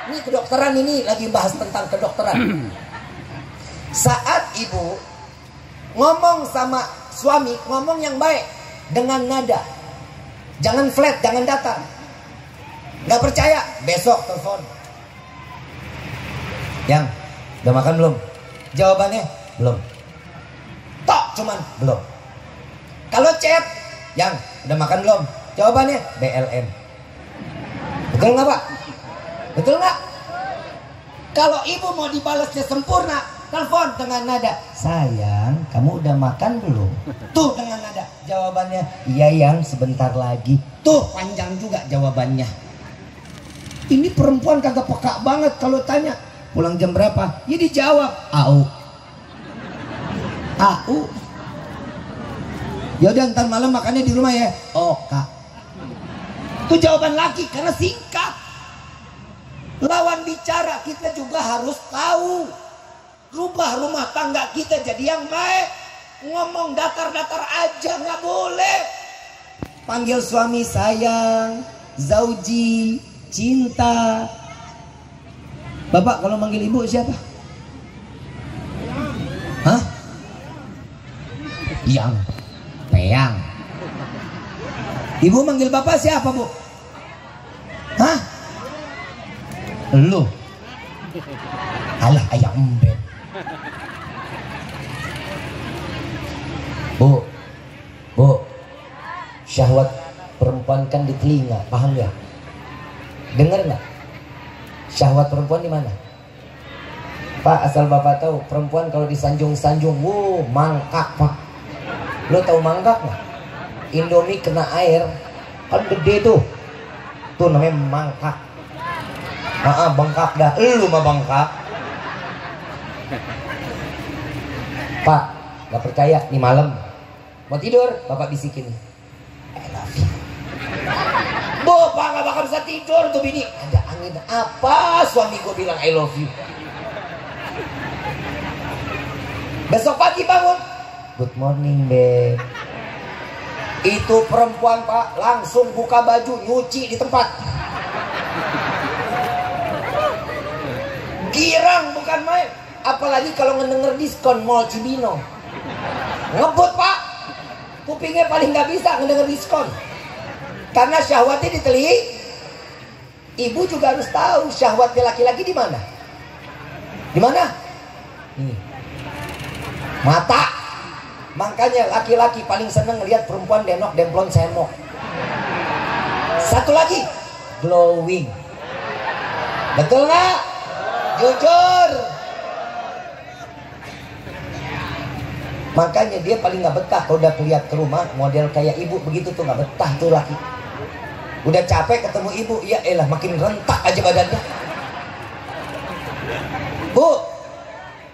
ini kedokteran, ini lagi bahas tentang kedokteran. Saat ibu ngomong sama suami, ngomong yang baik, dengan nada, jangan flat, jangan datar. Nggak percaya, besok telepon. Yang, udah makan belum? Jawabannya belum. Tok cuman belum. Kalau chat, yang udah makan belum? Jawabannya BLM. Betul nggak Pak? Betul nggak? Kalau ibu mau dibalasnya sempurna, telepon dengan nada, sayang, kamu udah makan belum? Tuh dengan nada, jawabannya, iya yang sebentar lagi. Tuh panjang juga jawabannya. Ini perempuan kagak peka banget kalau tanya, pulang jam berapa? Ya dijawab, au. Au. Ya udah ntar malam makannya di rumah ya. Oh kak. Itu jawaban laki karena singkat. Lawan bicara kita juga harus tahu. Rubah rumah tangga kita jadi yang baik. Ngomong datar-datar aja nggak boleh. Panggil suami sayang, zauji, cinta. Bapak kalau manggil ibu siapa? Hah? Yang, Peyang. Ibu manggil bapak siapa bu? Hah? Lu. Alah ayam embet. Bu, syahwat perempuan kan di telinga, paham ya? Dengar nggak? Syahwat perempuan di mana? Pak, asal bapak tahu, perempuan kalau disanjung-sanjung, mangkak pak. Lo tahu mangkak nggak? Indomie kena air, kan gede tuh namanya mangkak. Bengkak dah, lu mah bengkak. Pak, nggak percaya, nih malam mau tidur, bapak bisikin, I love you. Bu, pak nggak bakal bisa tidur tuh bini. Ada angin apa? Suami gue bilang I love you. Besok pagi bangun, good morning babe. Itu perempuan pak langsung buka baju nyuci di tempat. Girang bukan main. Apalagi kalau ngedenger diskon Mall Cibino, ngebut pak. Kupingnya paling nggak bisa ngedenger diskon. Karena syahwatnya di telinga. Ibu juga harus tahu syahwatnya laki-laki di mana. Di mana? Ini. Mata. Makanya laki-laki paling seneng lihat perempuan denok demplon semok. Satu lagi, glowing. Betul nggak? Jujur. Makanya dia paling nggak betah kalau udah lihat ke rumah model kayak ibu begitu tuh, nggak betah tuh laki. Udah capek ketemu ibu, ya elah makin rentak aja badannya. Bu,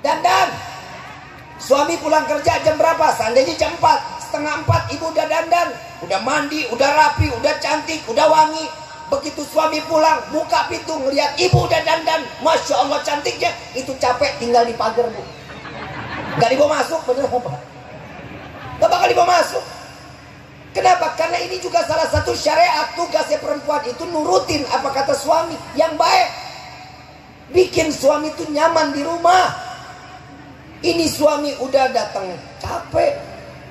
dandan. Suami pulang kerja jam berapa? Seandainya jam 4, setengah 4 ibu udah dandan, udah mandi, udah rapi, udah cantik, udah wangi. Begitu suami pulang, buka pintu ngelihat ibu udah dandan, masya Allah cantiknya. Itu capek tinggal di pagar bu. Gak dibawa masuk, bener apa? Gak bakal dibawa masuk. Kenapa? Karena ini juga salah satu syariat. Tugasnya perempuan itu nurutin apa kata suami yang baik. Bikin suami itu nyaman di rumah. Ini suami udah datang capek,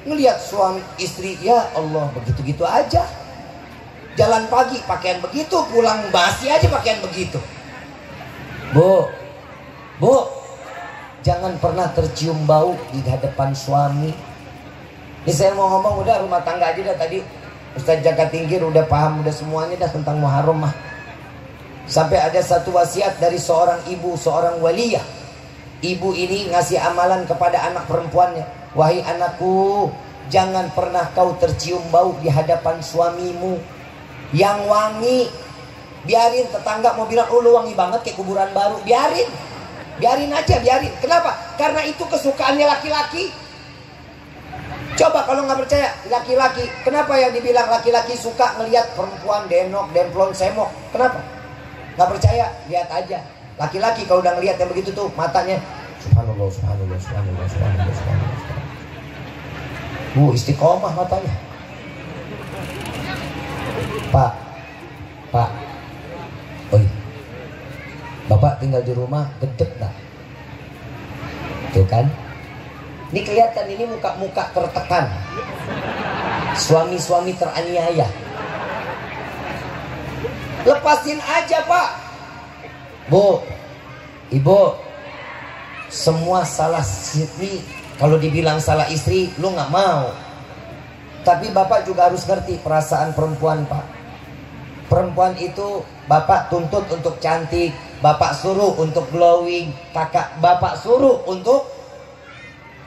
ngelihat suami istri, ya Allah begitu-gitu aja. Jalan pagi pakaian begitu, pulang basi aja pakaian begitu. Bu, jangan pernah tercium bau di hadapan suami. Ini saya mau ngomong udah rumah tangga aja dah tadi. Ustaz Jaka Tinggir udah paham udah semuanya dah tentang Muharram mah. Sampai ada satu wasiat dari seorang ibu, seorang waliyah. Ibu ini ngasih amalan kepada anak perempuannya. Wahai anakku, jangan pernah kau tercium bau di hadapan suamimu yang wangi. Biarin tetangga mau bilang, oh lu wangi banget kayak kuburan baru. Biarin aja, biarin. Kenapa? Karena itu kesukaannya laki-laki. Coba kalau nggak percaya, laki-laki, kenapa yang dibilang laki-laki suka ngelihat perempuan denok, demplon, semok? Kenapa? Nggak percaya, lihat aja. Laki-laki kalau udah ngelihat yang begitu tuh matanya, subhanallah, subhanallah, subhanallah, subhanallah, subhanallah. Istiqomah matanya. Pak, oi, bapak tinggal di rumah gedek nggak? Tuh kan? Ini kelihatan ini muka-muka tertekan. Suami-suami teraniaya. Lepasin aja Pak. Bu, Ibu, semua salah istri. Kalau dibilang salah istri, lu nggak mau. Tapi Bapak juga harus ngerti perasaan perempuan Pak. Perempuan itu Bapak tuntut untuk cantik, Bapak suruh untuk glowing, Bapak suruh untuk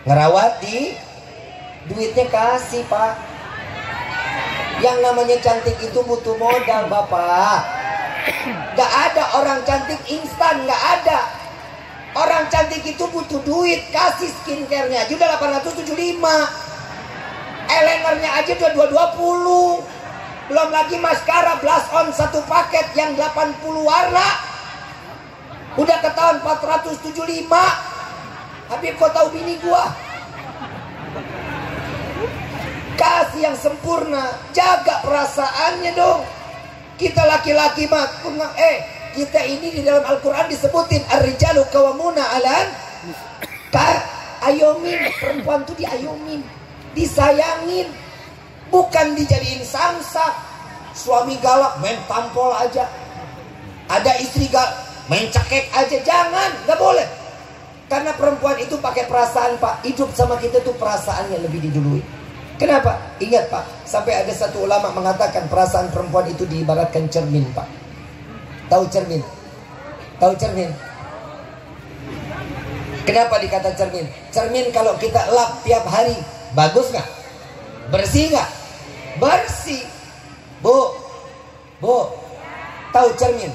ngerawat duitnya kasih Pak. Yang namanya cantik itu butuh modal Bapak. Gak ada orang cantik instan, gak ada. Orang cantik itu butuh duit, kasih skincare-nya aja udah 875. Eyelinernya aja udah 220. Belum lagi maskara blush on satu paket yang 80 warna. Udah ketahuan 475. Habib kau tahu bini gua. Kasih yang sempurna, jaga perasaannya dong. Kita laki-laki mah kita ini di dalam Al-Quran disebutin ar-rijalu qawwamuna 'alan ayomin. Perempuan tuh diayomin, disayangin, bukan dijadiin samsak. Suami galak main tampol aja, ada istri galak main cekek aja, jangan, nggak boleh. Karena perempuan itu pakai perasaan Pak. Hidup sama kita tuh perasaannya lebih didului. Kenapa? Ingat Pak, sampai ada satu ulama mengatakan perasaan perempuan itu diibaratkan cermin Pak. Tahu cermin? Tahu cermin? Kenapa dikata cermin? Cermin kalau kita lap tiap hari, bagus nggak? Bersih nggak? Bersih. Bu, tahu cermin?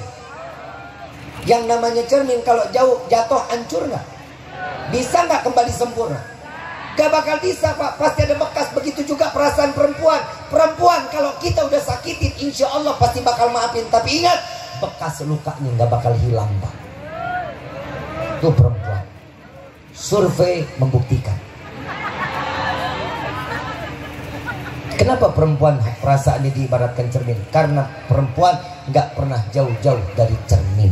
Yang namanya cermin kalau jatuh hancur nggak? Bisa nggak kembali sempurna? Gak bakal bisa Pak, pasti ada bekas. Begitu juga perasaan perempuan. Perempuan kalau kita udah sakitin, insya Allah pasti bakal maafin. Tapi ingat, bekas lukanya gak bakal hilang Pak. Itu perempuan. Survei membuktikan. Kenapa perempuan perasaannya diibaratkan cermin? Karena perempuan gak pernah jauh-jauh dari cermin.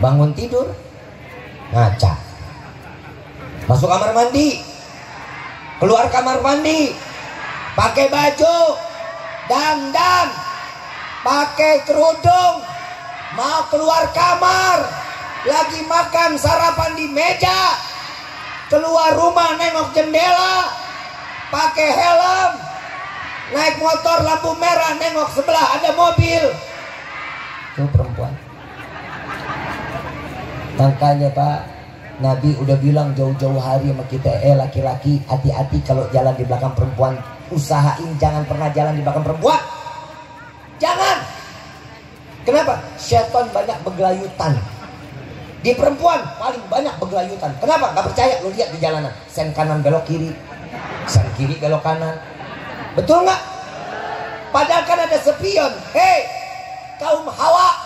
Bangun tidur, ngaca. Masuk kamar mandi, keluar kamar mandi, pakai baju, dandan, pakai kerudung, mau keluar kamar, lagi makan sarapan di meja, keluar rumah nengok jendela, pakai helm, naik motor lampu merah nengok sebelah ada mobil. Itu perempuan. Makanya Pak, Nabi udah bilang jauh-jauh hari sama kita, laki-laki hati-hati kalau jalan di belakang perempuan. Usahain jangan pernah jalan di belakang perempuan. Jangan. Kenapa? Syaitan banyak bergelayutan. Di perempuan paling banyak bergelayutan. Kenapa? Gak percaya? Lu lihat di jalanan, sen kanan belok kiri, sen kiri belok kanan. Betul nggak? Padahal kan ada spion. Hei kaum Hawa,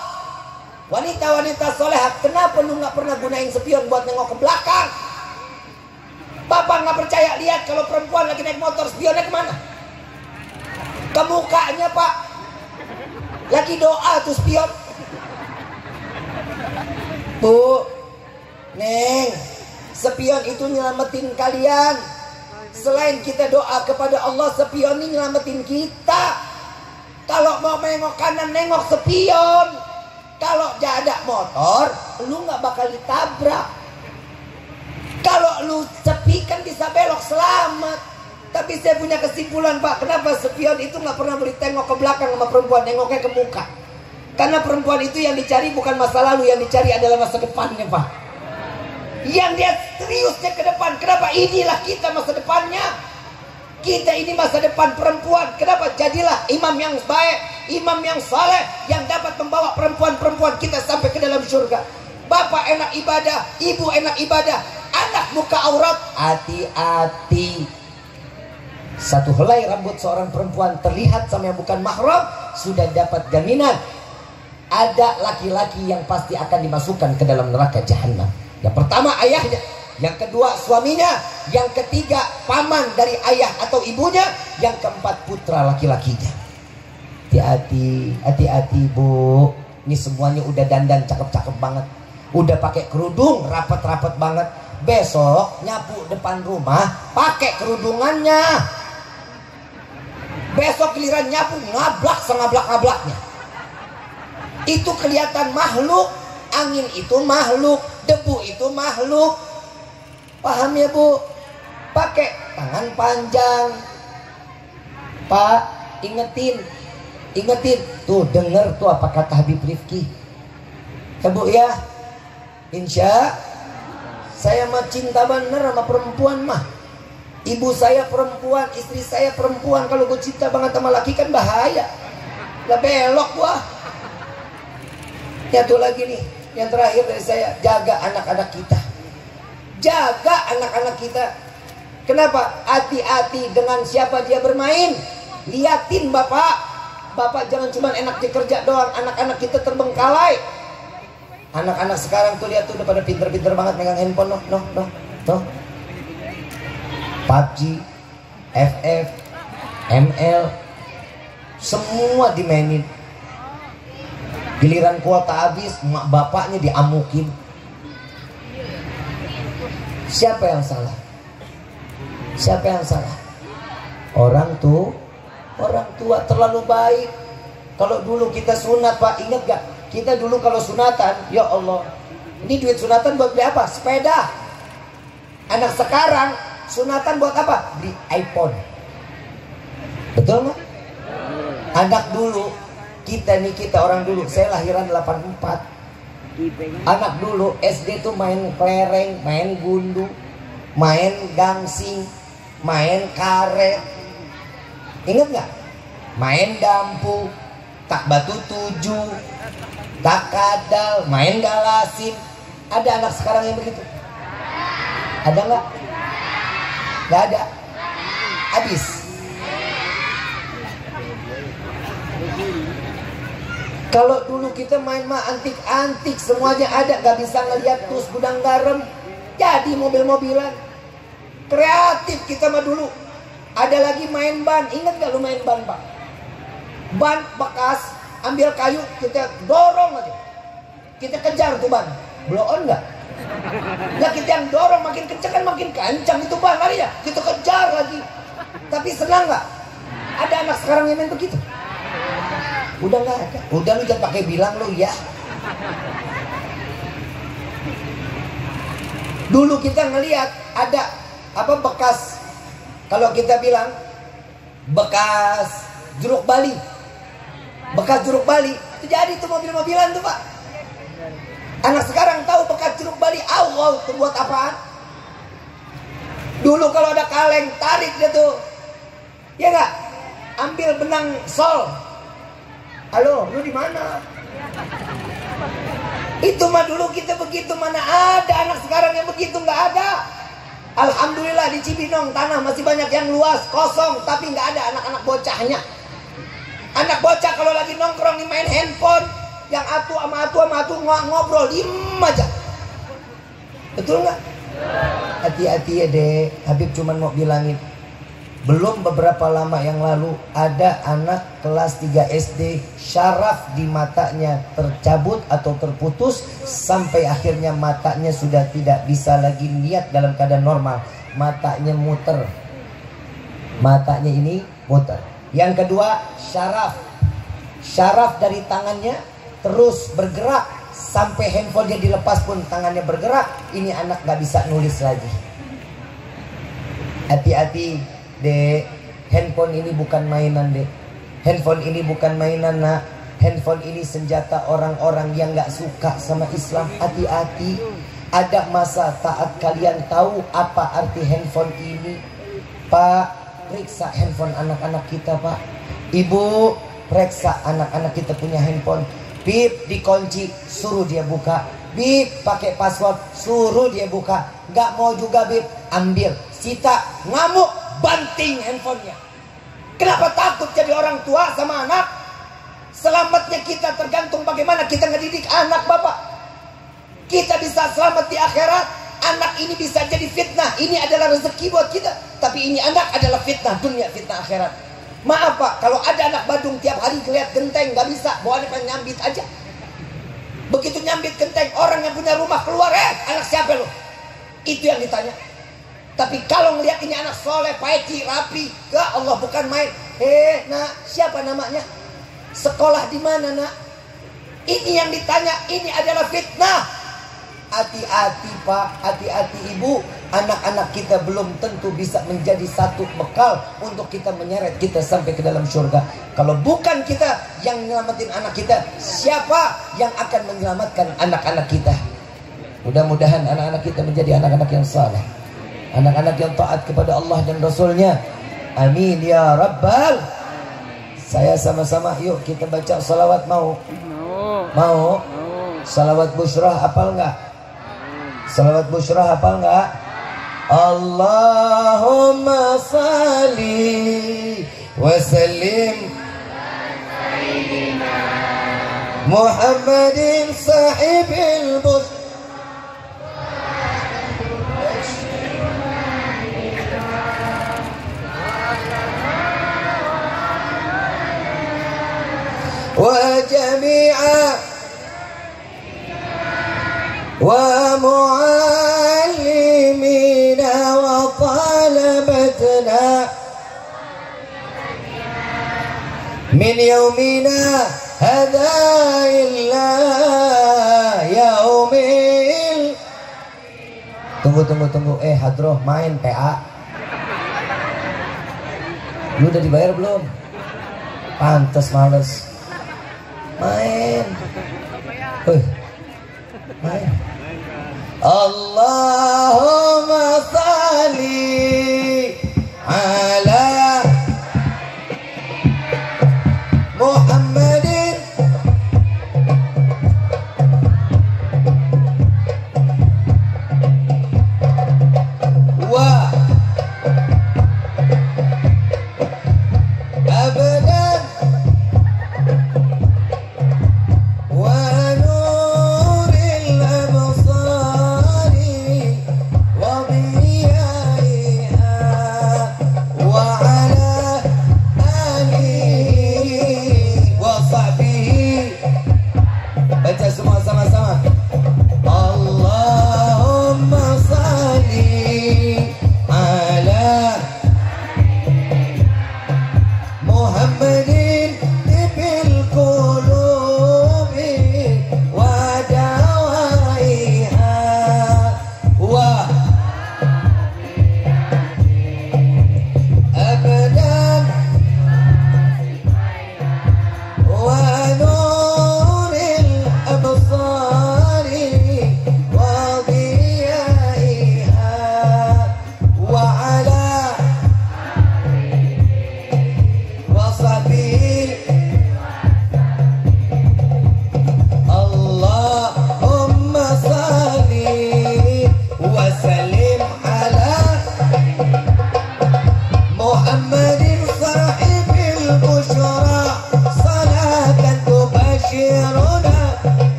wanita-wanita solehat, kenapa lu nggak pernah gunain spion buat nengok ke belakang? Bapak nggak percaya, lihat kalau perempuan lagi naik motor, spionnya kemana? Ke mukanya Pak. Lagi doa tuh spion. Bu, Neng, spion itu nyelamatin kalian. Selain kita doa kepada Allah, spion ini nyelamatin kita. Kalau mau nengok kanan, nengok spion. Kalau ada motor, lu nggak bakal ditabrak. Kalau lu sepi kan bisa belok selamat. Tapi saya punya kesimpulan Pak, kenapa spion itu nggak pernah boleh tengok ke belakang sama perempuan, nengoknya ke muka. Karena perempuan itu yang dicari bukan masa lalu, yang dicari adalah masa depannya Pak. Yang dia seriusnya ke depan. Kenapa? Inilah kita masa depannya. Kita ini masa depan perempuan. Kenapa? Jadilah imam yang baik, imam yang saleh, yang dapat membawa perempuan-perempuan kita sampai ke dalam surga. Bapak enak ibadah, ibu enak ibadah, anak muka aurat. Hati-hati. Satu helai rambut seorang perempuan terlihat sama yang bukan mahram, sudah dapat jaminan ada laki-laki yang pasti akan dimasukkan ke dalam neraka jahanam. Yang pertama ayahnya, yang kedua suaminya, yang ketiga paman dari ayah atau ibunya, yang keempat putra laki-lakinya. Hati-hati, hati-hati Bu. Ini semuanya udah dandan cakep-cakep banget, udah pakai kerudung rapet-rapet banget. Besok nyapu depan rumah pakai kerudungannya. Besok giliran nyapu ngablak sengablak-ngablaknya. Itu kelihatan makhluk, angin itu makhluk, debu itu makhluk. Paham ya Bu? Pakai tangan panjang. Pak, ingetin. Tuh denger tuh apa kata Habib Rifki. Ya Bu ya. Insya saya mah cinta bener sama perempuan mah. Ibu saya perempuan, istri saya perempuan. Kalau gue cinta banget sama laki kan bahaya. Lah belok gua. Ya tuh lagi nih, yang terakhir dari saya, jaga anak-anak kita. Jaga anak-anak kita. Kenapa? Hati-hati dengan siapa dia bermain. Liatin bapak. Bapak jangan cuma enak dikerja doang. Anak-anak kita terbengkalai. Anak-anak sekarang tuh lihat tuh udah pada pinter-pinter banget megang handphone. Noh. PUBG, FF, ML, semua dimainin. Giliran kuota habis, mak bapaknya diamukin. Siapa yang salah? Siapa yang salah? Orang tua terlalu baik. Kalau dulu kita sunat Pak, ingat gak? Kita dulu kalau sunatan, ya Allah, ini duit sunatan buat beli apa? Sepeda. Anak sekarang sunatan buat apa? Beli iPhone. Betul nggak? Anak dulu, kita orang dulu, saya lahiran 84. Anak dulu SD tuh main kelereng, main gundu, main gangsing, main karet. Ingat nggak? Main dampu, tak batu 7, tak kadal, main galasin. Ada anak sekarang yang begitu? Ada nggak? Nggak ada. Habis. Kalau dulu kita main mah antik-antik, semuanya ada, gak bisa ngeliat tus gudang garam, jadi mobil-mobilan. Kreatif kita mah dulu. Ada lagi main ban, ingat gak lu main ban Pak? Ban bekas, ambil kayu, kita dorong aja, kita kejar tuh ban, blow on gak? Nah kita yang dorong makin kencang kan makin kencang itu ban lari ya, kita kejar lagi. Tapi senang gak? Ada anak sekarang yang main begitu? Udah nggak ada. Udah lu jangan pakai bilang lu ya. Dulu kita ngelihat ada apa bekas, kalau kita bilang bekas jeruk Bali, bekas jeruk Bali itu jadi tuh mobil-mobilan tuh Pak. Anak sekarang tahu bekas jeruk Bali, wow itu buat apaan? Dulu kalau ada kaleng tarik dia tuh, ya nggak? Ambil benang sol. Halo, lu di mana? Itu mah dulu kita begitu, mana ada anak sekarang yang begitu, nggak ada. Alhamdulillah di Cibinong tanah masih banyak yang luas, kosong, tapi nggak ada anak-anak bocahnya. Anak bocah kalau lagi nongkrong nih main handphone, yang atu ngobrol 5 aja. Betul nggak? Hati-hati ya dek, Habib cuman mau bilangin. Belum beberapa lama yang lalu ada anak kelas 3 SD syaraf di matanya tercabut atau terputus sampai akhirnya matanya sudah tidak bisa lagi lihat dalam keadaan normal. Matanya muter. Matanya ini muter. Yang kedua, syaraf dari tangannya terus bergerak sampai handphonenya dilepas pun tangannya bergerak. Ini anak gak bisa nulis lagi. Hati-hati Dek, handphone ini bukan mainan dek. Handphone ini bukan mainan nak. Handphone ini senjata orang-orang yang gak suka sama Islam. Hati-hati. Ada masa saat kalian tahu apa arti handphone ini. Pak, periksa handphone anak-anak kita Pak. Ibu, periksa anak-anak kita punya handphone. Bip, dikunci, suruh dia buka. Bip, pakai password, suruh dia buka. Gak mau juga bip, ambil. Sita, ngamuk, banting handphonenya. Kenapa takut jadi orang tua sama anak? Selamatnya kita tergantung bagaimana kita ngedidik anak Bapak. Kita bisa selamat di akhirat. Anak ini bisa jadi fitnah. Ini adalah rezeki buat kita. Tapi ini anak adalah fitnah dunia, fitnah akhirat. Maaf Pak, kalau ada anak Badung tiap hari kelihatan genteng, gak bisa, bawa dia nyambit aja. Begitu nyambit genteng, orang yang punya rumah keluar, anak siapa lo? Itu yang ditanya. Tapi kalau ngelihat ini anak soleh, peci, rapi, ya Allah bukan main. Nak, siapa namanya? Sekolah di mana nak? Ini yang ditanya, ini adalah fitnah. Hati-hati Pak, hati-hati Ibu. Anak-anak kita belum tentu bisa menjadi satu bekal untuk kita menyeret kita sampai ke dalam surga. Kalau bukan kita yang menyelamatin anak kita, siapa yang akan menyelamatkan anak-anak kita? Mudah-mudahan anak-anak kita menjadi anak-anak yang saleh, anak-anak yang taat kepada Allah dan Rasulnya. Amin ya Rabbal. Saya sama-sama yuk kita baca salawat mau? Mau? Salawat busrah hafal nggak? Salawat busrah hafal nggak? Allahumma salli wa sallim Muhammadin sahibil busrah. وجميع ومعلمينا وطلبتنا من يومنا هذا إلا يوم. Tunggu. Hadroh main PA. Lu udah dibayar belum? Pantes males. Main. Main. Allahumma salli ala Muhammadin wa abadan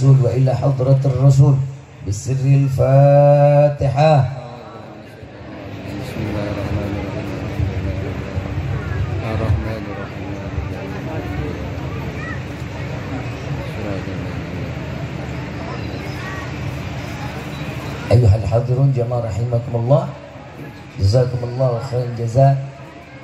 وإلى حضرة الرسول بسر الفاتحة. بسم الله الرحمن الرحيم. أيها الحاضرون جماعة رحمكم الله, jazakumullah khairan jazaa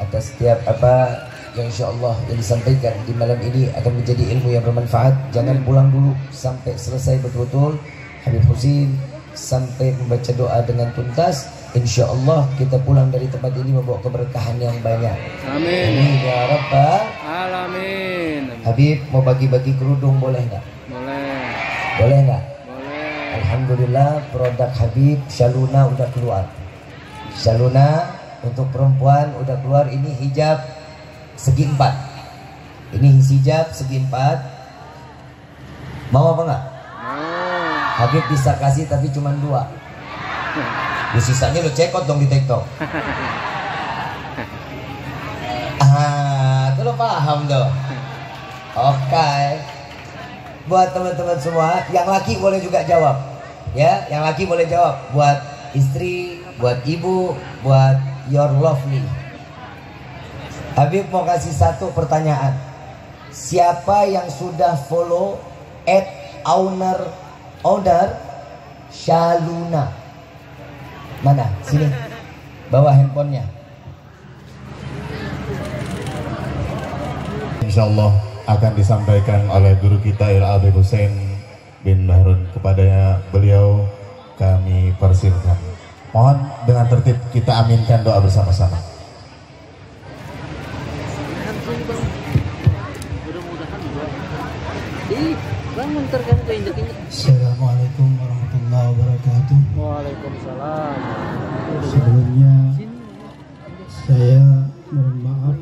atas setiap apa yang insyaallah yang disampaikan di malam ini akan menjadi ilmu yang bermanfaat. Jangan pulang dulu sampai selesai betul-betul Habib Husin sampai membaca doa dengan tuntas. Insyaallah kita pulang dari tempat ini membawa keberkahan yang banyak. Amin. Amin ya rabbal alamin. Habib mau bagi-bagi kerudung boleh nggak? Boleh. Boleh nggak? Boleh. Alhamdulillah produk Habib Shaluna udah keluar. Shaluna untuk perempuan udah keluar. Ini hijab segi 4. Ini hijab segi 4. Mau apa enggak? Mau. Habib bisa kasih tapi cuma 2. Lu sisanya lu cekot dong di TikTok. Tuh lu paham dong. Oke. Buat teman-teman semua, yang laki boleh juga jawab. Ya, yang laki boleh jawab. Buat istri, buat ibu, buat your lovely. Habib mau kasih satu pertanyaan. Siapa yang sudah follow owner Shaluna? Mana? Sini. Bawa handphonenya. Insyaallah akan disampaikan oleh guru kita Habib Hussein bin Bahrun. Kepada beliau kami persilahkan. Mohon dengan tertib kita aminkan doa bersama-sama. Assalamualaikum warahmatullahi wabarakatuh. Waalaikumsalam. Sebelumnya saya mohon maaf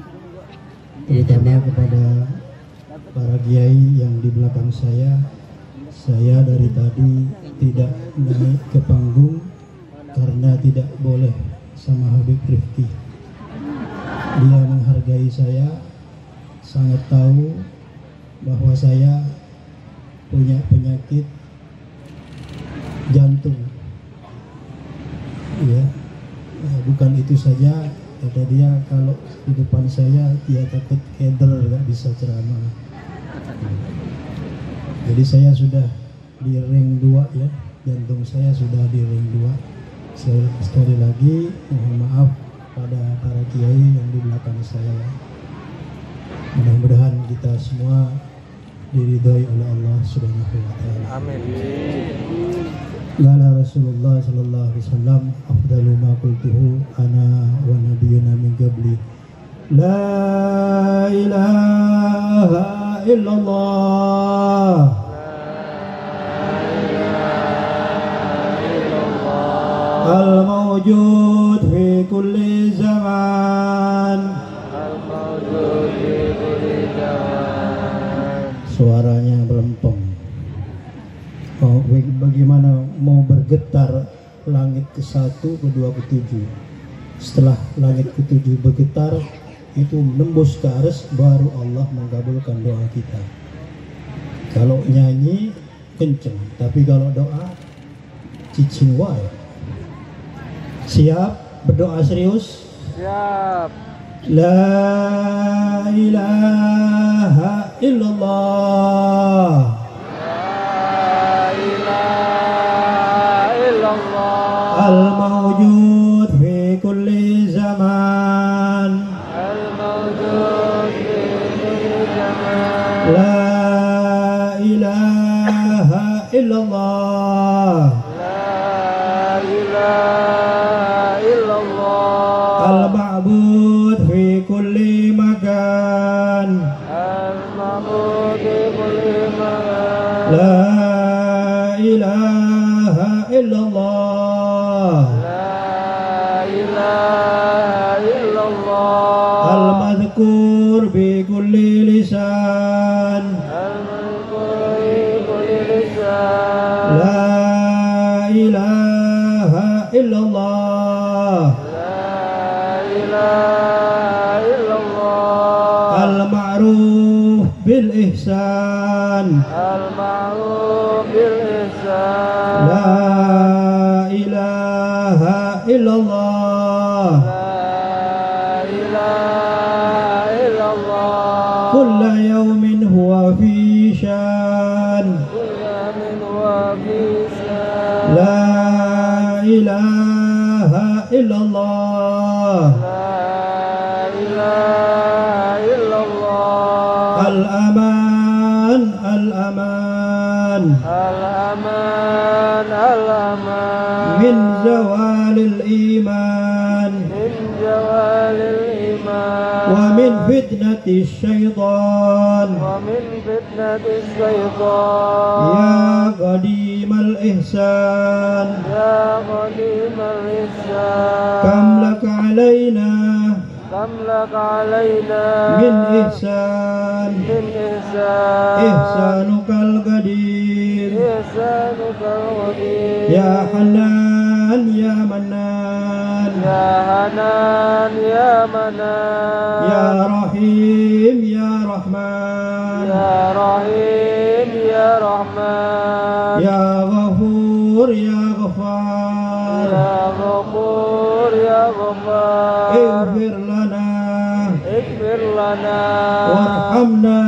terutama kepada para kiai yang di belakang saya. Saya dari tadi tidak naik ke panggung karena tidak boleh sama Habib Rifki. Dia menghargai saya, sangat tahu bahwa saya punya penyakit jantung. Ya, bukan itu saja, kata dia kalau di depan saya dia takut keder, nggak bisa ceramah. Jadi saya sudah di ring 2 ya, jantung saya sudah di ring 2. Sekali lagi mohon maaf pada para kiai yang di belakang saya. Mudah-mudahan kita semua diridhoi oleh Allah Subhanahu wa taala. Amin. Qala Rasulullah sallallahu alaihi wasallam, afdalu ma qultuhu ana wa nabiyyuna min qabli. La ilaha illallah. Al-mawjud fi kulli zaman. Suaranya melempem. Bagaimana mau bergetar langit ke-1, ke-2, ke-7. Setelah langit ke-7 bergetar, itu menembus ke arsy, baru Allah mengabulkan doa kita. Kalau nyanyi kenceng, tapi kalau doa cicing wae. Siap berdoa serius? Siap. La ilaha illallah. La ilaha illallah. Al-mawjud fi kulli zaman. Al-mawjud fi kulli zaman. La ilaha illallah. La ilaha illallah. Al-ma'bud fi kulli makan. Al-ma'bud fi kulli makan. La ilaha illallah. La ilaha illallah. Al-madhkur bi kulli lisan. Al-madhkur bi kulli lisan. La ilaha illallah. La ilaha illallah. Al-ma'ruf bil ihsan. Al-ma'ruf bil ihsan. La ilaha illallah. La ilaha illallah. Kulla yawmin huwa fi shan. Kulla min huwa fi shan. La ilaha illallah. La ilaha illallah. Al-aman, al-aman. Al-aman, al-aman. Min zawalil iman. Min zawalil iman. Wa min fitnati syaitan. Wa min fitnati syaitan. Ya qadimal ihsan. Ya qadimal ihsan. Kam laka alaina. Kam laka alaina. Min ihsan. Min ihsan. Ihsanukal qadir. Ihsanukal qadir. Ya Hanan, ya Manan. Ya Hanan, ya Manan. Ya Rahim, ya Rahman. Ya رحمن يا غفور يا غفار يا غفور يا غفار اغفر لنا اغفر لنا وارحمنا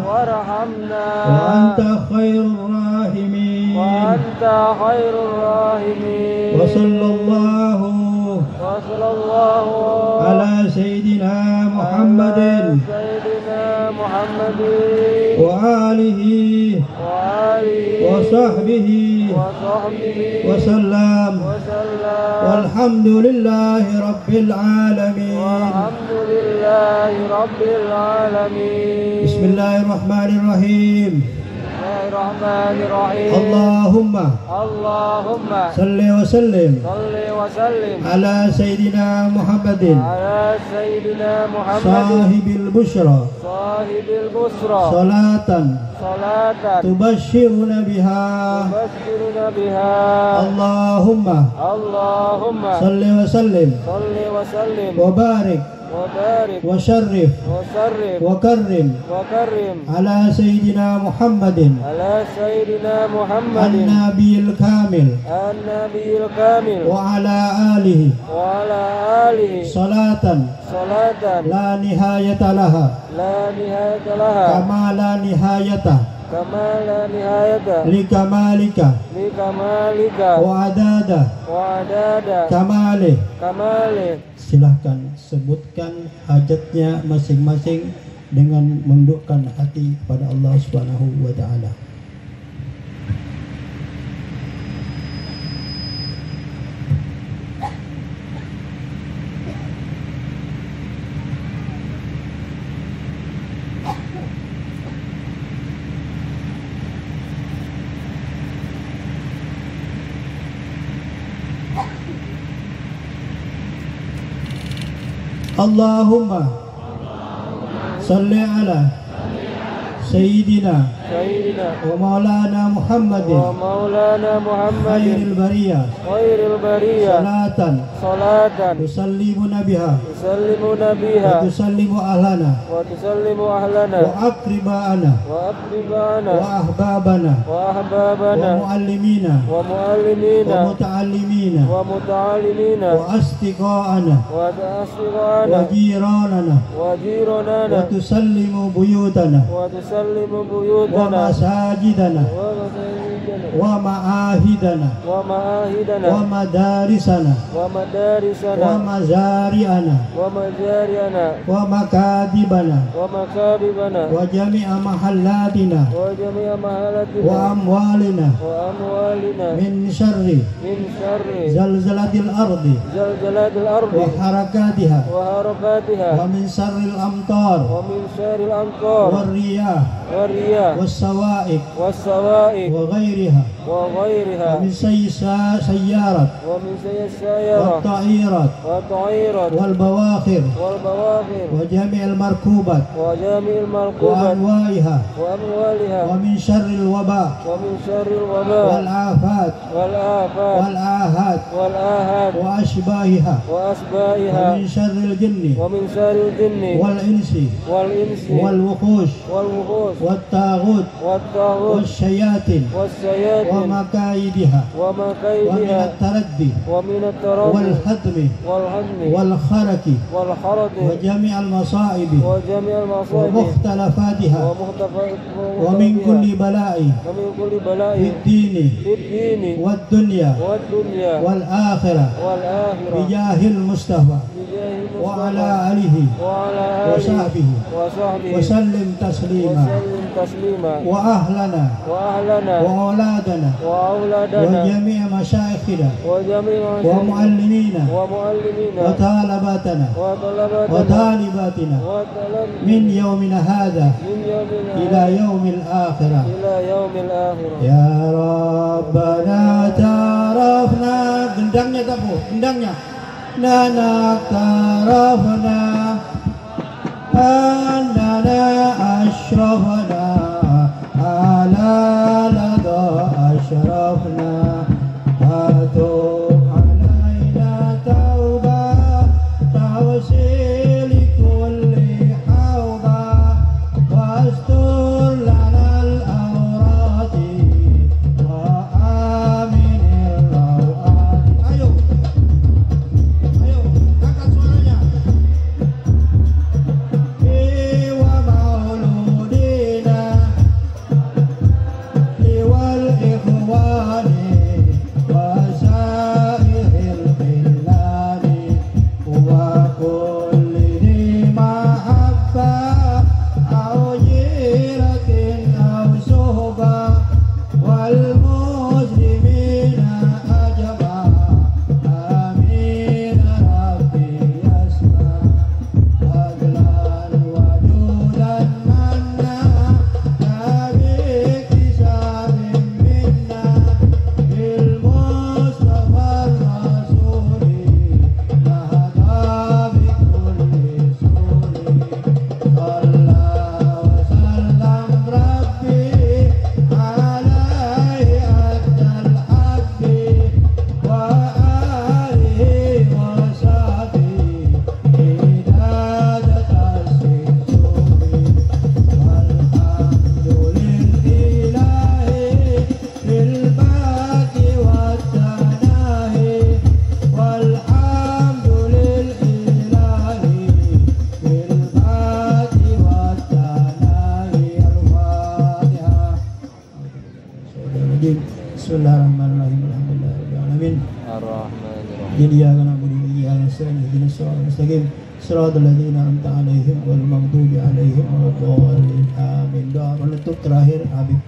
وارحمنا وأنت خير الراحمين وأنت خير الراحمين وصلى الله وصلى الله على سيدنا محمد سيدنا محمد وآله وآله وصحبه وصحبه وسلم وسلم والحمد لله رب العالمين. والحمد لله رب العالمين. بسم الله الرحمن الرحيم. الرحمن الرحيم. اللهم صل وسلم على سيدنا محمد على سيدنا محمد صاحب البشرى صاحب البشرى صلاة تبشرنا بها تبشرنا بها. اللهم صل وسلم وبارك وشرف وكرم على سيدنا محمد على سيدنا محمد النبي الكامل النبي الكامل وعلى آله صلاة لا نهاية لها لا نهاية لها كما لا نهاية كما لا نهاية لكمالك لكمالك وعداد كماله. Silahkan sebutkan hajatnya masing-masing dengan mendukkan hati kepada Allah Subhanahu wa taala. Allahumma salli ala Sayyidina wa maulana Muhammadin محمد khairil bariyah خير البرية salatan tusallimuna biha يسلمنا wa بها tusallimu ahlana وتسلم أهلنا wa aqribana وأقربانا wa ahbabana wa وأحبابنا muallimina ومعلمينا wa muta'allimina ومتعلمين wa asdiqaana wa وأصدقائنا jiranana wa وجيراننا tusallimu buyutana وتسلم wa بيوتنا masajidana ومساجدنا wa ma'ahidana ومعاهدنا wa madarisana wa ومدارسنا mazari'ana ومجارينا wa makadibana ومكاببنا wa jami'a mahallatina وجميع wa مهالتنا amwalina وأموالنا min syarri من شر zalzalatil ardi زلزلات الأرض wa harakatiha وحركاتها wa min syarril amtar ومن شر الأمطار wal riyah والرياح was sawa'iq والسوائق wa ghairiha وغيرها wa min sayyarat ومن سير wa السيارة ta'irat والطعيرة wal bawakhir والبواخر wa jami'il markubat وجميع wa المركوبات anwa'iha وأموالها wa min syarril waba ومن شر wal الوباء afat والآفات wal ahad والآهات wa ashbahiha wa وأشباهها min syarril jinni ومن شر الجن wal insi والإنس wal wuqush والوحوش wat taghut والطاغوت was shayatin wa والشياطين makaidiha wa min ومكيدها at-taraddi ومن wal التردد hadmi والهدم wal kharaki والحرد wa jami'al masa'ib وجميع wa المصائب mukhtalafatiha wa min ومختفاتها kulli bala'i ومن كل بلاء fid dini في الدين wad dunya والدنيا wal akhirah والآخرة bijahil mustafa بجاه wa المصطفى ala alihi وعلى wa آله sahbihi وصحبه wa sallim taslima وسلم تسليما wa ahlana وأهلنا wa auladana wa وأولادنا jami' masyayikhina وجميع wa مشايخنا muallimina ومعلمينا wa talabatana wa وطلباتنا talibatina وطلب min yawmina hadha من يومنا ila yawmil akhirah. إلى يوم الآخرة. Ya Rabbana tarafna, gendangnya tabu, gendangnya. Nana tarafna, annana ashrafna, ala lada ashrafna, atub alaina tauba, tawsil kulli hawda, wastur lana al-awrati rajim. Bismillahirrahmanirrahim. Alhamdulillahirabbil alamin. Ar-Rahmanir-Rahim. Iyyaka na'budu wa iyyaka nasta'in. Ihdinas siratal mustaqim. Shiratal ladzina an'amta 'alaihim ghairil maghdubi 'alaihim waladdallin. Amin. Doa penutup terakhir Habib